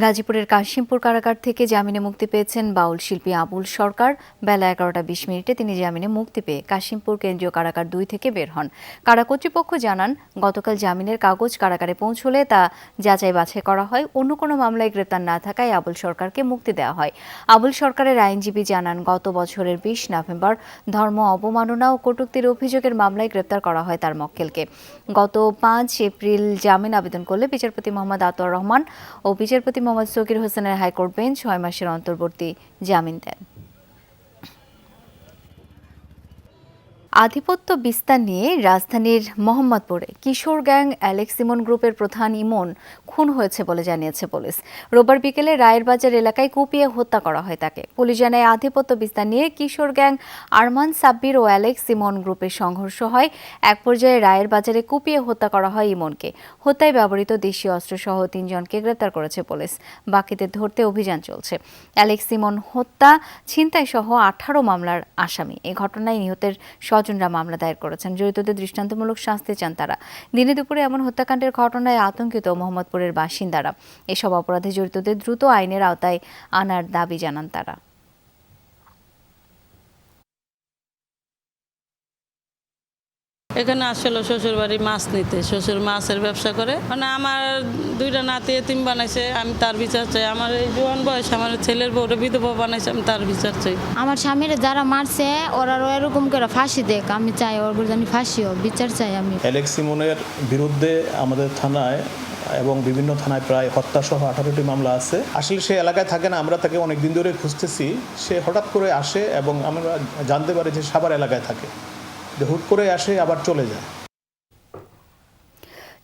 গাজীপুরের কাশিমপুর কারাগার থেকে জামিনে মুক্তি পেয়েছেন বাউল শিল্পী আবুল সরকার। বেলা 11:20 তিনি জামিনে মুক্তি পেয়ে কাশিমপুর কেন্দ্রীয় কারাগার 2 থেকে বের হন। কারা কর্তৃপক্ষ জানান, গতকাল জামিনের কাগজ কারাগারে পৌঁছলে তা যাচাই বাছাই করা হয়। অন্য কোনো মামলায় গ্রেপ্তার না থাকায় আবুল সরকারকে মুক্তি দেওয়া হয়। আবুল সরকারের আইনজীবী জানান, গত বছরের 20 নভেম্বর ধর্ম অবমাননা ও কটূক্তির অভিযোগের মামলায় গ্রেপ্তার করা হয় তার মক্কেলকে। গত 5 এপ্রিল জামিন আবেদন করলে বিচারপতি মোহাম্মদ আতোয়ার রহমান ও বিচারপতি মোহাম্মদ সকির হোসেনের হাইকোর্ট বেঞ্চ 6 মাসের অন্তর্বর্তী জামিন দেন। আধিপত্য বিস্তার নিয়ে রাজধানীর মোহাম্মদপুরে কিশোর গ্যাং অ্যালেক্স ইমন গ্রুপের প্রধান ইমন খুন হয়েছে বলে জানিয়েছে পুলিশ। রোববার বিকেলে রায়ের বাজার এলাকায় কুপিয়ে হত্যা করা হয় তাকে। পুলিশ জানায়, আধিপত্য বিস্তার নিয়ে কিশোর গ্যাং আরমান সাব্বির ও অ্যালেক্স ইমন গ্রুপের সংঘর্ষ হয়। এক পর্যায়ে রায়ের বাজারে কুপিয়ে হত্যা করা হয় ইমনকে। হত্যায় ব্যবহৃত দেশীয় অস্ত্রসহ 3 জনকে গ্রেপ্তার করেছে পুলিশ। বাকিদের ধরতে অভিযান চলছে। অ্যালেক্স ইমন হত্যা, ছিনতাই সহ 18 মামলার আসামি। এই ঘটনায় নিহতের স্বজনরা মামলা দায়ের করেছেন। জড়িতদের দৃষ্টান্তমূলক শাস্তি চান তারা। দিনে দুপুরে এমন হত্যাকাণ্ডের ঘটনায় আতঙ্কিত মোহাম্মদপুরের বাসিন্দারা। এসব অপরাধে জড়িতদের দ্রুত আইনের আওতায় আনার দাবি জানান তারা। এখানে আসলে শ্বশুর বাড়ি মাছ নিতে, শ্বশুর মাছের ব্যবসা করে। মানে আমার 2টা নাতি এতিম বানাইছে, আমি তার বিচার চাই। আমার এই জোয়ান বয়স আমার ছেলের বউরে বিধবা বানাইছে, আমি তার বিচার চাই। আমার স্বামীর যারা মারছে ওরা এরকম করে ফাঁসি দেখ, আমি চাই ওর জানি ফাঁসিও, বিচার চাই আমি। অ্যালেক্স ইমনের বিরুদ্ধে আমাদের থানায় এবং বিভিন্ন থানায় প্রায় হত্যাসহ 18টি মামলা আছে। আসলে সে এলাকায় থাকে না, আমরা তাকে অনেকদিন ধরে খুঁজতেছি। সে হঠাৎ করে আসে এবং আমরা জানতে পারি যে সাভার এলাকায় থাকে। হুট করে আসে আবার চলে যায়।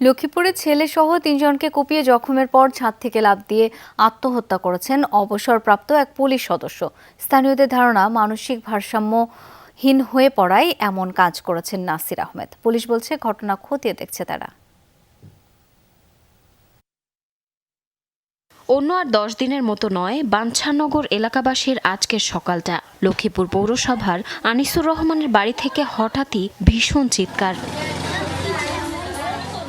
লক্ষ্মীপুরে ছেলে সহ 3 জনকে কুপিয়ে জখমের পর ছাদ থেকে লাফ দিয়ে আত্মহত্যা করেছেন অবসরপ্রাপ্ত এক পুলিশ সদস্য। স্থানীয়দের ধারণা, মানসিক ভারসাম্যহীন হয়ে পড়ায় এমন কাজ করেছেন নাসির আহমেদ। পুলিশ বলছে, ঘটনা খতিয়ে দেখছে তারা। অন্য আর 10 দিনের মতো নয় বাঞ্ছানগর এলাকাবাসীর আজকের সকালটা। লক্ষ্মীপুর পৌরসভার আনিসুর রহমানের বাড়ি থেকে হঠাৎই ভীষণ চিৎকার।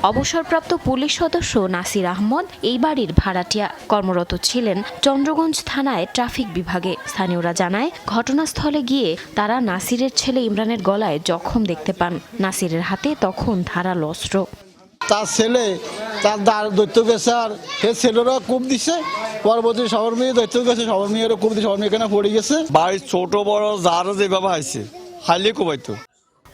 অবসরপ্রাপ্ত পুলিশ সদস্য নাসির আহমদ এই বাড়ির ভাড়াটিয়া, কর্মরত ছিলেন চন্দ্রগঞ্জ থানায় ট্রাফিক বিভাগে। স্থানীয়রা জানায়, ঘটনাস্থলে গিয়ে তারা নাসিরের ছেলে ইমরানের গলায় জখম দেখতে পান। নাসিরের হাতে তখন ধারালো অস্ত্র। তার ছেলে তার দৈত্য গেছে, আর সে ছেলেরা কূপ দিছে। পরবর্তী সবার মেয়ে দৈত্য গেছে, সবার মেয়েরও কূপ দিয়ে সবার মেয়ে এখানে পড়ে গেছে। বাড়ির ছোট বড় যারা যেভাবে হয়েছে হাইলে কোবাইতো।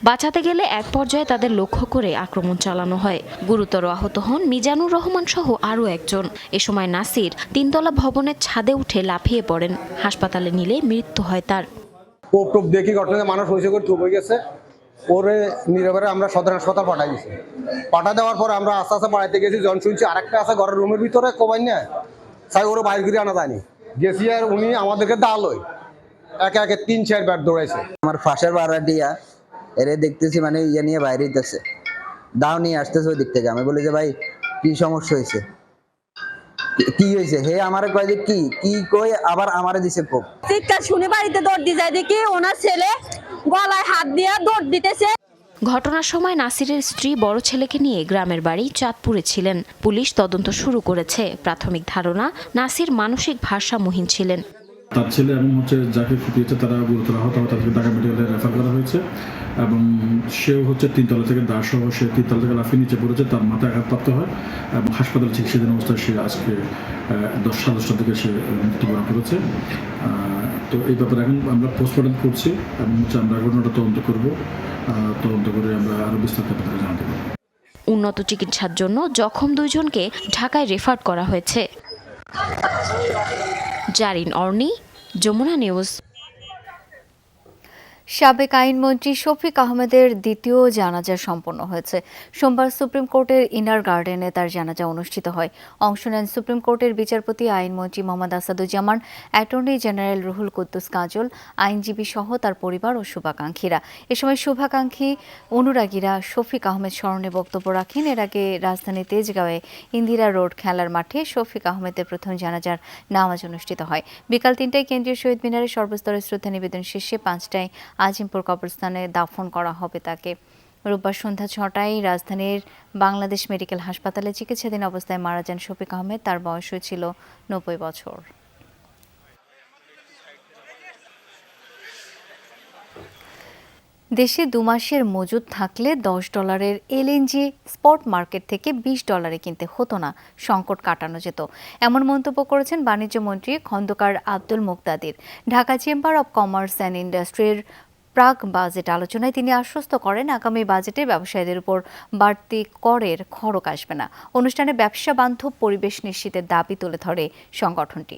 বাঁচাতে গেলে এক পর্যায়ে তাদের লক্ষ্য করে আক্রমণ চালানো হয়। গুরুতর আহত হন মিজানুর রহমান সহ আরও একজন। এ সময় নাসির 3তলা ভবনের ছাদে উঠে লাফিয়ে পড়েন। হাসপাতালে নিলে মৃত্যু হয় তার। কোপ দেখি ঘটনা মানুষ হয়েছে করে চুপ হয়ে গেছে। ওরে নীরবে আমরা সদর হাসপাতাল পাঠাই দিয়েছি। পাঠা দেওয়ার পর আমরা আস্তে আস্তে বাড়াইতে গেছি। জন শুনছি আরেকটা আছে ঘরের রুমের ভিতরে কোবাই না, তাই ওরা বাইরে ঘুরে আনা যায়নি। গেছি আর উনি আমাদেরকে দাল ওই একে একে 3-4 বার দৌড়াইছে। আমার ফাঁসের ভাড়াটিয়া এরে দেখতেছি মানে ইয়ে নিয়ে বাইরে দিতেছে, দাও নিয়ে আসতেছে ওই দিক থেকে। আমি বলি যে ভাই কি সমস্যা হয়েছে, কি হয়েছে? হে আমারে কয় যে কি কই, আবার আমারে দিছে কোপ। চিৎকার শুনে বাড়িতে দৌড় দিয়ে যায়, দেখি ওনার ছেলে গলায় হাত দিয়ে দৌড় দিতেছে। ঘটনার সময় নাসিরের স্ত্রী বড় ছেলেকে নিয়ে গ্রামের বাড়ি চাঁদপুরে ছিলেন। পুলিশ তদন্ত শুরু করেছে। প্রাথমিক ধারণা, নাসির মানসিক ভারসাম্যহীন ছিলেন। তার ছেলে এবং যাকে কুপিয়েছে তারা গুরুতর আহত, তাদেরকে ঢাকা মেডিকেলে রেফার করা হয়েছে। এবং সেও হচ্ছে 3 তলা থেকে দাসহ সে 3 তলা থেকে লাফিয়ে নিচে পড়েছে, তার মাথায় আঘাতপ্রাপ্ত হয় এবং হাসপাতালে চিকিৎসাধীন অবস্থায় সে আজকে 10:30 দিকে সে মৃত্যুবরণ করেছে। তো এই ব্যাপারে এখন আমরা পোস্টমর্টম করছি এবং আমরা ঘটনাটা তদন্ত করে আমরা আরও বিস্তারিত ব্যাপারে জানাতে পারব। উন্নত চিকিৎসার জন্য জখম 2 জনকে ঢাকায় রেফার করা হয়েছে। জারিন অর্নি, যমুনা নিউজ। সাবেক আইনমন্ত্রী শফিক আহমেদের দ্বিতীয় জানাজা সম্পন্ন হয়েছে। সোমবার সুপ্রিম কোর্টের ইনার গার্ডেনে তার জানাজা অনুষ্ঠিত হয়। অংশ নেন সুপ্রিম কোর্টের বিচারপতি আইনমন্ত্রী মোহাম্মদ আসাদুজ্জামান, অ্যাটর্নি জেনারেল রুহুল কুদ্দুস কাজল, আইনজীবী সহ তার পরিবার ও শুভাকাঙ্ক্ষীরা। এ সময় শুভাকাঙ্ক্ষী অনুরাগীরা শফিক আহমেদ স্মরণে বক্তব্য রাখেন। এর আগে রাজধানী তেজগাঁওয়ে ইন্দিরা রোড খেলার মাঠে শফিক আহমেদের প্রথম জানাজার নামাজ অনুষ্ঠিত হয়। বিকাল 3টায় কেন্দ্রীয় শহীদ মিনারে সর্বস্তরের শ্রদ্ধা নিবেদন শেষে 5টায় আজিমপুর কবরস্থানে দাফন করা হবে তাকে। রোববার সন্ধ্যা 6টায় রাজধানীর বাংলাদেশ মেডিকেল হাসপাতালে চিকিৎসাধীন অবস্থায় মারা যান শফিক আহমেদ। তার বয়স হয়েছিল 90 বছর। দেশে 2 মাসের মজুদ থাকলে $10 এলএনজি স্পট মার্কেট থেকে $20 কিনতে হতো না, সংকট কাটানো যেত, এমন মন্তব্য করেছেন বাণিজ্য মন্ত্রী Khandakar Abdul Muktadir. Dhaka chamber of commerce and ইন্ডাস্ট্রির প্রাক বাজেট আলোচনায় তিনি আশ্বস্ত করেন আগামী বাজেটে ব্যবসায়ীদের উপর বাড়তি করের খড়ক আসবে না। অনুষ্ঠানে ব্যবসা বান্ধব পরিবেশ নিশ্চিতের দাবি তুলে ধরে সংগঠনটি।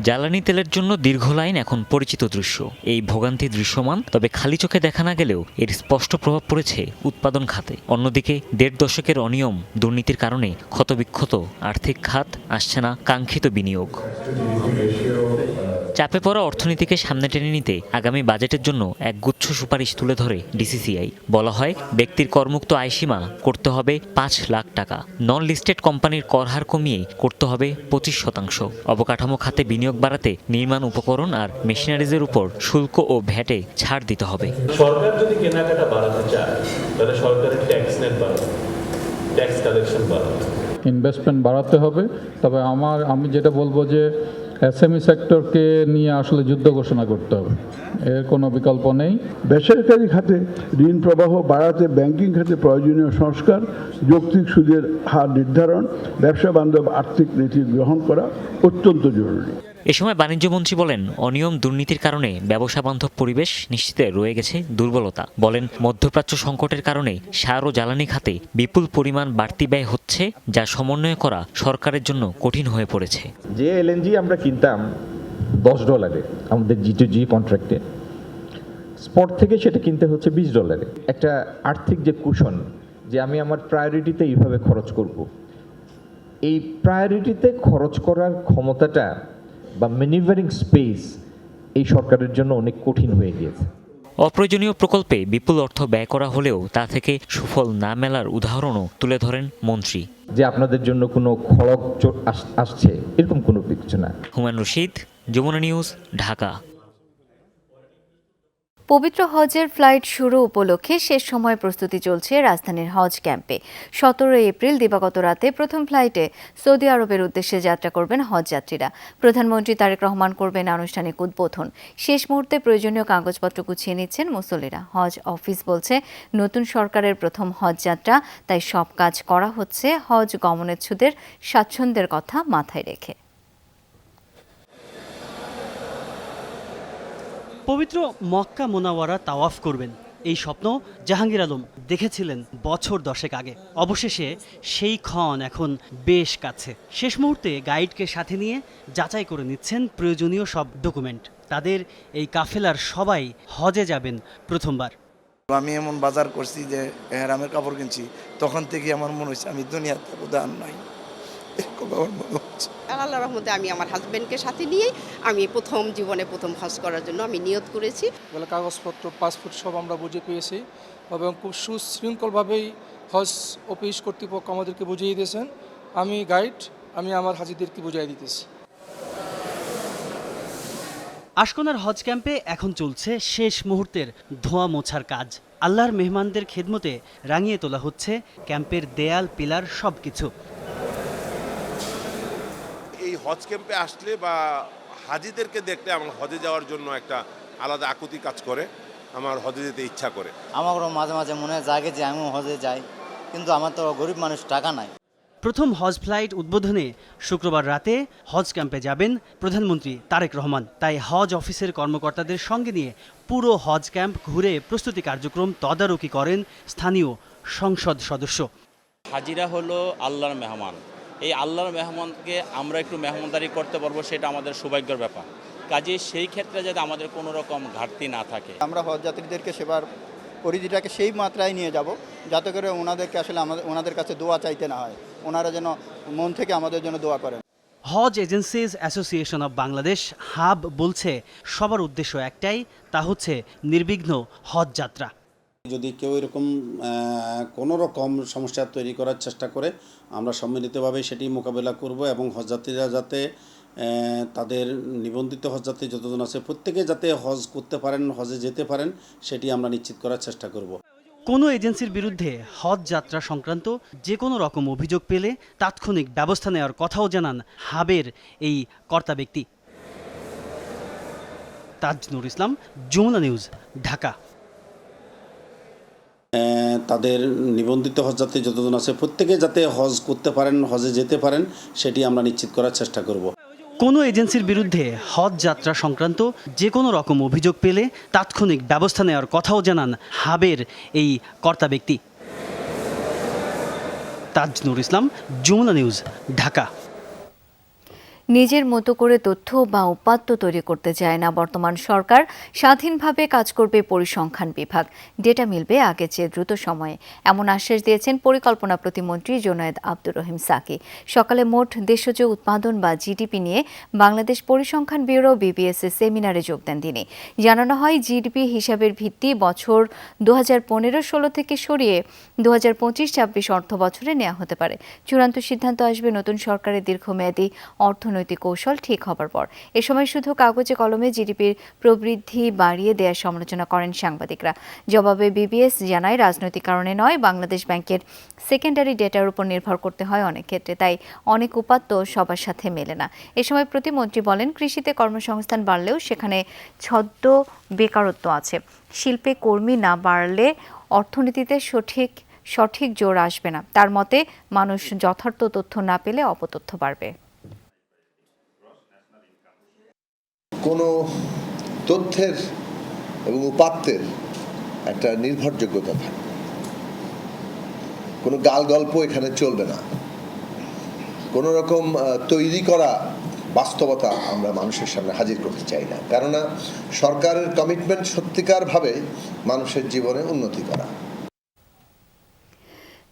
জ্বালানি তেলের জন্য দীর্ঘ লাইন এখন পরিচিত দৃশ্য। এই ভোগান্তি দৃশ্যমান, তবে খালি চোখে দেখা না গেলেও এর স্পষ্ট প্রভাব পড়েছে উৎপাদন খাতে। অন্যদিকে 1.5 দশকের অনিয়ম দুর্নীতির কারণে ক্ষতবিক্ষত আর্থিক খাত, আসছে না কাঙ্ক্ষিত বিনিয়োগ। চাপে পড়া অর্থনীতিকে সামনে টেনে নিতে আগামী বাজেটের জন্য একগুচ্ছ সুপারিশ তুলে ধরে ডিসিসিআই। বলা হয়, ব্যক্তির করমুক্ত আয়সীমা করতে হবে 5 লাখ টাকা, নন লিস্টেড কোম্পানির কর হার কমিয়ে করতে হবে 25%, অবকাঠামো খাতে বিনিয়োগ বাড়াতে নির্মাণ উপকরণ আর মেশিনারিজের উপর শুল্ক ও ভ্যাটে ছাড় দিতে হবে। সরকার যদি কেনাকাটা বাড়াতে চায় তাহলে সরকারের ট্যাক্স নেট বাড়াতে, ট্যাক্স কালেকশন বাড়াতে, ইনভেস্টমেন্ট বাড়াতে হবে। তবে আমি যেটা বলবো যে এসএমই সেক্টরকে নিয়ে আসলে যুদ্ধ ঘোষণা করতে হবে, এর কোনো বিকল্প নেই। বেসরকারি খাতে ঋণ প্রবাহ বাড়াতে ব্যাংকিং খাতে প্রয়োজনীয় সংস্কার, যৌক্তিক সুদের হার নির্ধারণ, ব্যবসা বান্ধব আর্থিক নীতি গ্রহণ করা অত্যন্ত জরুরি। এ সময় বাণিজ্যমন্ত্রী বলেন, অনিয়ম দুর্নীতির কারণে ব্যবসা বান্ধব পরিবেশ নিশ্চিতে রয়ে গেছে দুর্বলতা। বলেন, মধ্যপ্রাচ্য সংকটের কারণে সার ও জ্বালানি খাতে বিপুল পরিমাণ বাড়তি ব্যয় হচ্ছে, যা সমন্বয় করা সরকারের জন্য কঠিন হয়ে পড়েছে। যে এলএনজি আমরা কিনতাম $10 আমাদের G2G কন্ট্রাক্টে, স্পট থেকে সেটা কিনতে হচ্ছে $20। একটা আর্থিক যে কুশন, যে আমি আমার প্রায়োরিটিতে এইভাবে খরচ করব, এই প্রায়োরিটিতে খরচ করার ক্ষমতাটা বা ম্যানিভারিং স্পেস এই সরকারের জন্য অনেক কঠিন হয়ে গিয়েছে। অপ্রয়োজনীয় প্রকল্পে বিপুল অর্থ ব্যয় করা হলেও তা থেকে সুফল না মেলার উদাহরণও তুলে ধরেন মন্ত্রী। যে আপনাদের জন্য কোনো খড়গ আসছে এরকম কোনো কিছু না। হুমায়ুন রশিদ, যমুনা নিউজ, ঢাকা। পবিত্র হজের ফ্লাইট শুরু উপলক্ষে শেষ সময় প্রস্তুতি চলছে রাজধানীর হজ ক্যাম্পে। 17 এপ্রিল দিবাগত রাতে প্রথম ফ্লাইটে সৌদি আরবের উদ্দেশ্যে যাত্রা করবেন হজ যাত্রীরা। প্রধানমন্ত্রী তারেক রহমান করবেন আনুষ্ঠানিক উদ্বোধন। শেষ মুহূর্তে প্রয়োজনীয় কাগজপত্র গুছিয়ে নিচ্ছেন মুসল্লিরা। হজ অফিস বলছে, নতুন সরকারের প্রথম হজ যাত্রা, তাই সব কাজ করা হচ্ছে হজ গমনেচ্ছুদের স্বাচ্ছন্দ্যের কথা মাথায় রেখে। পবিত্র মক্কা মোনাওয়ারা তাওয়াফ করবেন, এই স্বপ্ন জাহাঙ্গীর আলম দেখেছিলেন বছর 10 আগে। অবশেষে সেই ক্ষণ এখন বেশ কাছে। শেষ মুহূর্তে গাইডকে সাথে নিয়ে যাচাই করে নিচ্ছেন প্রয়োজনীয় সব ডকুমেন্ট। তাদের এই কাফেলার সবাই হজে যাবেন প্রথমবার। আমি এমন বাজার করছি যে এহরামের কাপড় কিনছি, তখন থেকে আমার মনে হচ্ছে আমি দুনিয়াতে উদাহরণ নাই। আল্লাহর রহমতে আমি আমার হাজবেন্ডকে সাথে নিয়ে আমি জীবনে প্রথম হজ করার জন্য আমি নিয়ত করেছি। কাগজপত্র, পাসপোর্ট সব আমরা বুঝে পেয়েছি এবং খুব সুশৃঙ্খলভাবেই হজ অফিস কর্তৃপক্ষ আমাদেরকে বুঝিয়ে দিয়েছেন। আমি গাইড, আমি আমার হাজিদেরকে বুঝিয়ে দিতেছি। আশকোনার হজ ক্যাম্পে এখন চলছে শেষ মুহূর্তের ধোঁয়া মোছার কাজ। আল্লাহর মেহমানদের খেদমতে রাঙিয়ে তোলা হচ্ছে ক্যাম্পের দেয়াল, পিলার সবকিছু। এই হজ ক্যাম্পে আসলে বা হাজিদেরকে দেখলে আমার হজে যাওয়ার জন্য একটা আলাদা আকুতি কাজ করে, আমার হজে যেতে ইচ্ছা করে। আমারও মাঝে মাঝে মনে জাগে যে আমিও হজে যাই, কিন্তু আমার তো গরিব মানুষ, টাকা নাই। প্রথম হজ ফ্লাইট উদ্বোধনে শুক্রবার রাতে হজ ক্যাম্পে যাবেন প্রধানমন্ত্রী তারেক রহমান। তাই হজ অফিসের কর্মকর্তাদের সঙ্গে নিয়ে পুরো হজ ক্যাম্প ঘুরে প্রস্তুতি কার্যক্রম তদারকি করেন স্থানীয় সংসদ সদস্য। হাজিরা হলো আল্লাহর মেহমান, এই আল্লাহর মেহমানকে আমরা একটু মেহমানদারি করতে পারবো, সেটা আমাদের সৌভাগ্যের ব্যাপার। কাজে সেই ক্ষেত্রে যাতে আমাদের কোনো রকম ঘাটতি না থাকে, আমরা হজ যাত্রীদেরকে সেবার পরিধিটাকে সেই মাত্রায় নিয়ে যাব যাতে করে ওনাদেরকে আসলে ওনাদের কাছে দোয়া চাইতে না হয়, ওনারা যেন মন থেকে আমাদের জন্য দোয়া করেন। Hajj agencies association of Bangladesh HAAB বলছে সবার উদ্দেশ্য একটাই, তা হচ্ছে নির্বিঘ্ন হজ যাত্রা। যদি কেউ এরকম কোনো রকম সমস্যা তৈরি করার চেষ্টা করে, আমরা সম্মিলিতভাবে সেটি মোকাবেলা করব এবং হজযাত্রীরা যাতে তাদের নিবন্ধিত হজযাত্রী যতজন আছে প্রত্যেকে যাতে হজ করতে পারেন, হজে যেতে পারেন, সেটি আমরা নিশ্চিত করার চেষ্টা করব। কোনো এজেন্সির বিরুদ্ধে হজ যাত্রা সংক্রান্ত যে কোনো রকম অভিযোগ পেলে তাৎক্ষণিক ব্যবস্থা নেওয়ার কথাও জানান হাবের এই কর্তা ব্যক্তি। তাজনুর ইসলাম, যমুনা নিউজ, ঢাকা। তাদের নিবন্ধিত হজযাত্রী যতজন আছে প্রত্যেকে যাতে হজ করতে পারেন, হজে যেতে পারেন, সেটি আমরা নিশ্চিত করার চেষ্টা করব। কোনো এজেন্সির বিরুদ্ধে হজ যাত্রা সংক্রান্ত যে কোনো রকম অভিযোগ পেলে তাৎক্ষণিক ব্যবস্থা নেওয়ার কথাও জানান হাবের এই কর্তা ব্যক্তি। তাজনুর ইসলাম, যমুনা নিউজ, ঢাকা। নিজের মতো করে তথ্য বা উপাত্ত তৈরি করতে চায় না বর্তমান সরকার। স্বাধীনভাবে কাজ করবে পরিসংখ্যান বিভাগ, ডেটা মিলবে আগে চেয়ে দ্রুত সময়ে, এমন আশ্বাস দিয়েছেন পরিকল্পনা প্রতিমন্ত্রী জোনায়েদ আব্দুর রহিম সাকি। সকালে মোট দেশজ উৎপাদন বা জিডিপি নিয়ে বাংলাদেশ পরিসংখ্যান ব্যুরো BBS সেমিনারে যোগ দেন তিনি। জানানো হয়, জিডিপি হিসাবের ভিত্তি বছর 2015-16 থেকে সরিয়ে 2025-26 অর্থ বছরে নেওয়া হতে পারে। চূড়ান্ত সিদ্ধান্ত আসবে নতুন সরকারের দীর্ঘমেয়াদী অর্থনৈতিক কৌশল ঠিক হবার পর। এ সময় শুধু কাগজে কলমে জিডিপির প্রবৃদ্ধি বাড়িয়ে দেওয়ার সমালোচনা করেন সাংবাদিকরা। জবাবে BBS জানায়, রাজনৈতিক কারণে নয়, বাংলাদেশ ব্যাংকের সেকেন্ডারি ডেটার উপর নির্ভর করতে হয় অনেক ক্ষেত্রে, তাই অনেক উপাত্ত সবার সাথে মেলে না। এ সময় প্রতিমন্ত্রী বলেন, কৃষিতে কর্মসংস্থান বাড়লেও সেখানে ছদ্ম বেকারত্ব আছে। শিল্পে কর্মী না বাড়লে অর্থনীতিতে সঠিক জোর আসবে না। তার মতে, মানুষ যথার্থ তথ্য না পেলে অপতথ্য বাড়বে। কোনো তথ্যের এবং উপাত্তের একটা নির্ভরযোগ্যতা থাকে, কোনো গাল গল্প এখানে চলবে না, কোনো রকম তৈরি করা বাস্তবতা আমরা মানুষের সামনে হাজির করতে চাই না। কেননা সরকারের কমিটমেন্ট সত্যিকারভাবে মানুষের জীবনে উন্নতি করা।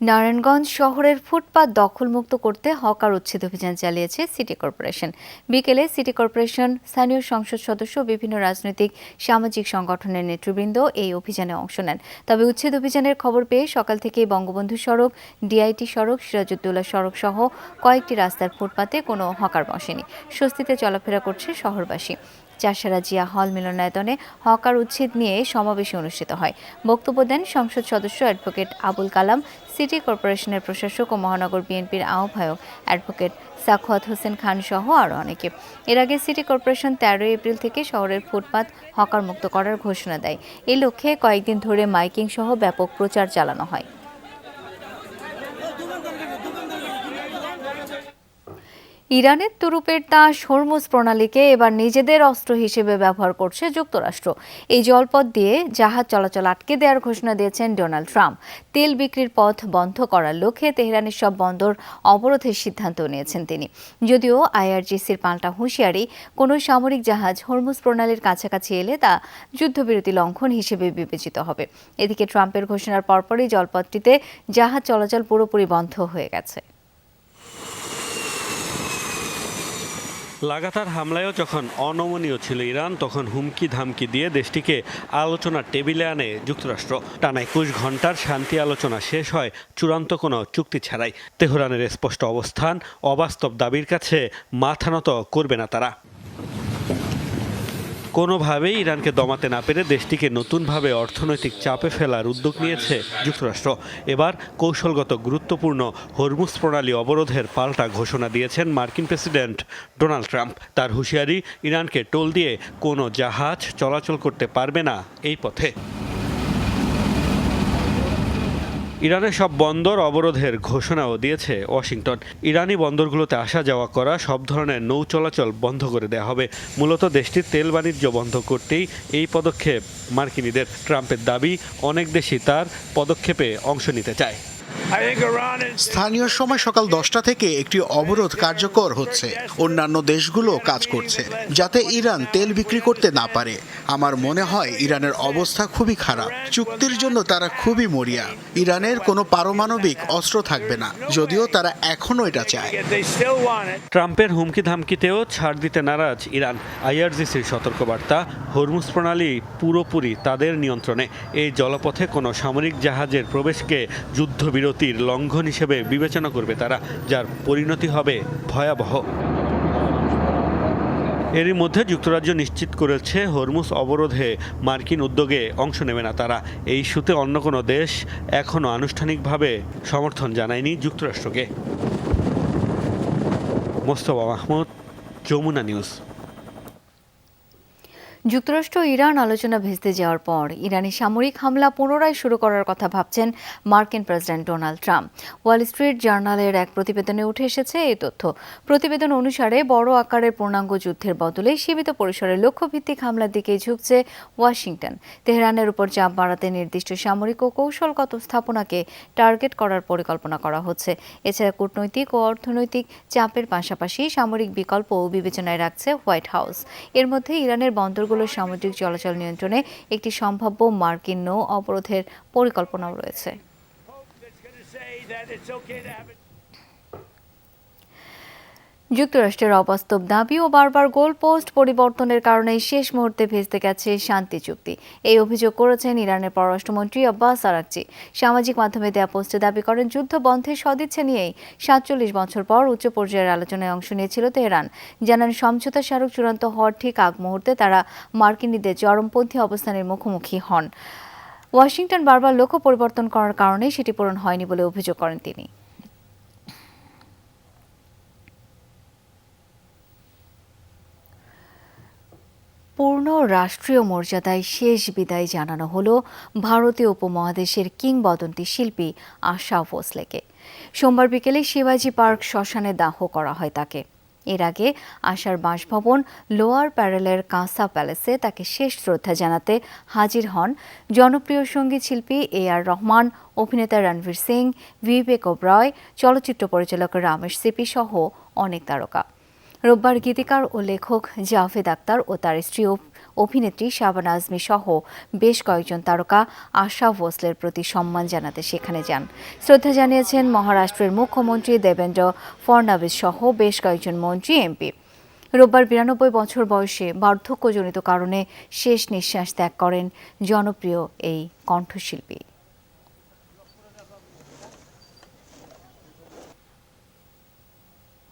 নারায়ণগঞ্জ শহরের ফুটপাত দখলমুক্ত করতে হকার উচ্ছেদ অভিযান চালিয়েছে সিটি কর্পোরেশন। বিকেলে সিটি কর্পোরেশন, স্থানীয় সংসদ সদস্য, বিভিন্ন রাজনৈতিক সামাজিক সংগঠনের নেতৃবৃন্দ এই অভিযানে অংশ নেন। তবে উচ্ছেদ অভিযানের খবর পেয়ে সকাল থেকেই বঙ্গবন্ধু সড়ক, DIT সড়ক, সিরাজউদ্দৌলা সড়ক সহ কয়েকটি রাস্তার ফুটপাতে কোনো হকার বসেনি। স্বস্তিতে চলাফেরা করছে শহরবাসী। চাষারা জিয়া হল মিলনায়তনে হকার উচ্ছেদ নিয়ে সমাবেশ অনুষ্ঠিত হয়। বক্তব্য দেন সংসদ সদস্য অ্যাডভোকেট আবুল কালাম, সিটি কর্পোরেশনের প্রশাসক ও মহানগর বিএনপির আহ্বায়ক অ্যাডভোকেট সাখাওয়াত হোসেন খান সহ আরও অনেকে। এর আগে সিটি কর্পোরেশন 13 এপ্রিল থেকে শহরের ফুটপাত হকার মুক্ত করার ঘোষণা দেয়। এই লক্ষ্যে কয়েকদিন ধরে মাইকিং সহ ব্যাপক প্রচার চালানো হয়। ইরানের তুরুপের তাস হরমুজ প্রণালীকে এবার নিজেদের অস্ত্র হিসেবে ব্যবহার করছে যুক্তরাষ্ট্র। এই জলপথ দিয়ে জাহাজ চলাচল আটকে দেওয়ার ঘোষণা দিয়েছেন ডোনাল্ড ট্রাম্প। তেল বিক্রির পথ বন্ধ করার লক্ষ্যে তেহরানের সব বন্দর অবরোধের সিদ্ধান্ত নিয়েছেন তিনি। যদিও IRGCর পাল্টা হুঁশিয়ারি, কোনো সামরিক জাহাজ হরমুজ প্রণালীর কাছাকাছি এলে তা যুদ্ধবিরতি লঙ্ঘন হিসেবে বিবেচিত হবে। এদিকে ট্রাম্পের ঘোষণার পরপরই জলপথটিতে জাহাজ চলাচল পুরোপুরি বন্ধ হয়ে গেছে। লাগাতার হামলায়ও যখন অনমনীয় ছিল ইরান, তখন হুমকি ধামকি দিয়ে দেশটিকে আলোচনার টেবিলে আনে যুক্তরাষ্ট্র। টানা 21 ঘন্টার শান্তি আলোচনা শেষ হয় চূড়ান্ত কোনো চুক্তি ছাড়াই। তেহরানের স্পষ্ট অবস্থান, অবাস্তব দাবির কাছে মাথা নত করবে না তারা। কোনোভাবেই ইরানকে দমাতে না পেরে দেশটিকে নতুনভাবে অর্থনৈতিক চাপে ফেলার উদ্যোগ নিয়েছে যুক্তরাষ্ট্র। এবার কৌশলগত গুরুত্বপূর্ণ হরমুজ প্রণালী অবরোধের পাল্টা ঘোষণা দিয়েছেন মার্কিন প্রেসিডেন্ট ডোনাল্ড ট্রাম্প। তার হুঁশিয়ারি, ইরানকে টোল দিয়ে কোনো জাহাজ চলাচল করতে পারবে না এই পথে। ইরানের সব বন্দর অবরোধের ঘোষণাও দিয়েছে ওয়াশিংটন। ইরানি বন্দরগুলোতে আসা যাওয়া করা সব ধরনের নৌ চলাচল বন্ধ করে দেওয়া হবে। মূলত দেশটির তেল বাণিজ্য বন্ধ করতেই এই পদক্ষেপ মার্কিনীদের। ট্রাম্পের দাবি, অনেক দেশই তার পদক্ষেপে অংশ নিতে চায়। স্থানীয় সময় সকাল 10টা থেকে একটি অবরোধ কার্যকর হচ্ছে। অন্যান্য দেশগুলো কাজ করছে যাতে ইরান তেল বিক্রি করতে না পারে। আমার মনে হয় ইরানের অবস্থা খুবই খারাপ। চুক্তির জন্য তারা খুবই মরিয়া। ইরানের কোনো পারমাণবিক অস্ত্র থাকবে না, যদিও তারা এখনো এটা চায়। ট্রাম্পের হুমকি ধামকিতেও ছাড় দিতে নারাজ ইরান। আইআরজিসির সতর্কবার্তা, হরমুজ প্রণালী পুরোপুরি তাদের নিয়ন্ত্রণে। এই জলপথে কোনো সামরিক জাহাজের প্রবেশকে যুদ্ধবিরতির লঙ্ঘন হিসেবে বিবেচনা করবে তারা, যার পরিণতি হবে ভয়াবহ। এরই মধ্যে যুক্তরাজ্য নিশ্চিত করেছে হরমুজ অবরোধে মার্কিন উদ্যোগে অংশ নেবে না তারা। এই ইস্যুতে অন্য কোনো দেশ এখনও আনুষ্ঠানিকভাবে সমর্থন জানায়নি যুক্তরাষ্ট্রকে। মোস্তফা মাহমুদ, যমুনা নিউজ। যুক্তরাষ্ট্র ইরান আলোচনা ভেস্তে যাওয়ার পর ইরানি সামরিক হামলা পুনরায় শুরু করার কথা ভাবছেন মার্কিন president Donald Trump. Wall Street জার্নালের এক প্রতিবেদনে উঠে এসেছে এই তথ্য। প্রতিবেদন অনুসারে বড় আকারের পূর্ণাঙ্গ যুদ্ধের বদলে সীমিত পরিসরে লক্ষ্যভিত্তিক হামলার দিকে ঝুঁকছে ওয়াশিংটন। তেহরানের উপর চাপ বাড়াতে নির্দিষ্ট সামরিক ও কৌশলগত স্থাপনাকে টার্গেট করার পরিকল্পনা করা হচ্ছে। এছাড়া কূটনৈতিক ও অর্থনৈতিক চাপের পাশাপাশি সামরিক বিকল্পও বিবেচনায় রাখছে হোয়াইট হাউস। এর মধ্যে ইরানের বন্দরগুলো সামুদ্রিক চলাচল নিয়ন্ত্রণে একটি সম্ভাব্য মার্কিন নৌ অবরোধের পরিকল্পনাও রয়েছে। যুক্তরাষ্ট্রের অবাস্তব দাবি ও বারবার গোলপোস্ট পরিবর্তনের কারণে শেষ মুহূর্তে ভেস্তে গেছে শান্তি চুক্তি, এই অভিযোগ করেছেন ইরানের পররাষ্ট্রমন্ত্রী আব্বাস আরাকচি। সামাজিক মাধ্যমে দেয়া পোস্টে দাবি করেন, যুদ্ধ বন্ধের সদিচ্ছা নিয়েই 47 বছর পর উচ্চ পর্যায়ের আলোচনায় অংশ নিয়েছিল তেহরান। জানান, সমঝোতা স্মারক চূড়ান্ত হওয়ার ঠিক আগ মুহূর্তে তারা মার্কিনীদের চরমপন্থী অবস্থানের মুখোমুখি হন। ওয়াশিংটন বারবার লক্ষ্য পরিবর্তন করার কারণে সেটি পূরণ হয়নি বলে অভিযোগ করেন তিনি। পূর্ণ রাষ্ট্রীয় মর্যাদায় শেষ বিদায় জানানো হলো ভারতীয় উপমহাদেশের কিংবদন্তি শিল্পী আশা ভোসলেকে। সোমবার বিকেলে শিবাজি পার্ক শ্মশানে দাহ করা হয় তাকে। এর আগে আশার বাসভবন লোয়ার প্যারেলের কাঁসা প্যালেসে তাকে শেষ শ্রদ্ধা জানাতে হাজির হন জনপ্রিয় সঙ্গীত শিল্পী AR রহমান, অভিনেতা রণবীর সিং, বিবেক ওবরয়, চলচ্চিত্র পরিচালক রামেশ সিপি সহ অনেক তারকা। রোববার গীতিকার ও লেখক জাভেদ আখতার ও তার স্ত্রী অভিনেত্রী শাবানা আজমি সহ বেশ কয়েকজন তারকা আশা ভোসলের প্রতি সম্মান জানাতে সেখানে যান। শ্রদ্ধা জানিয়েছেন মহারাষ্ট্রের মুখ্যমন্ত্রী দেবেন্দ্র ফডনবিস সহ বেশ কয়েকজন মন্ত্রী, এমপি। রোববার 92 বছর বয়সে বার্ধক্যজনিত কারণে শেষ নিঃশ্বাস ত্যাগ করেন জনপ্রিয় এই কণ্ঠশিল্পী।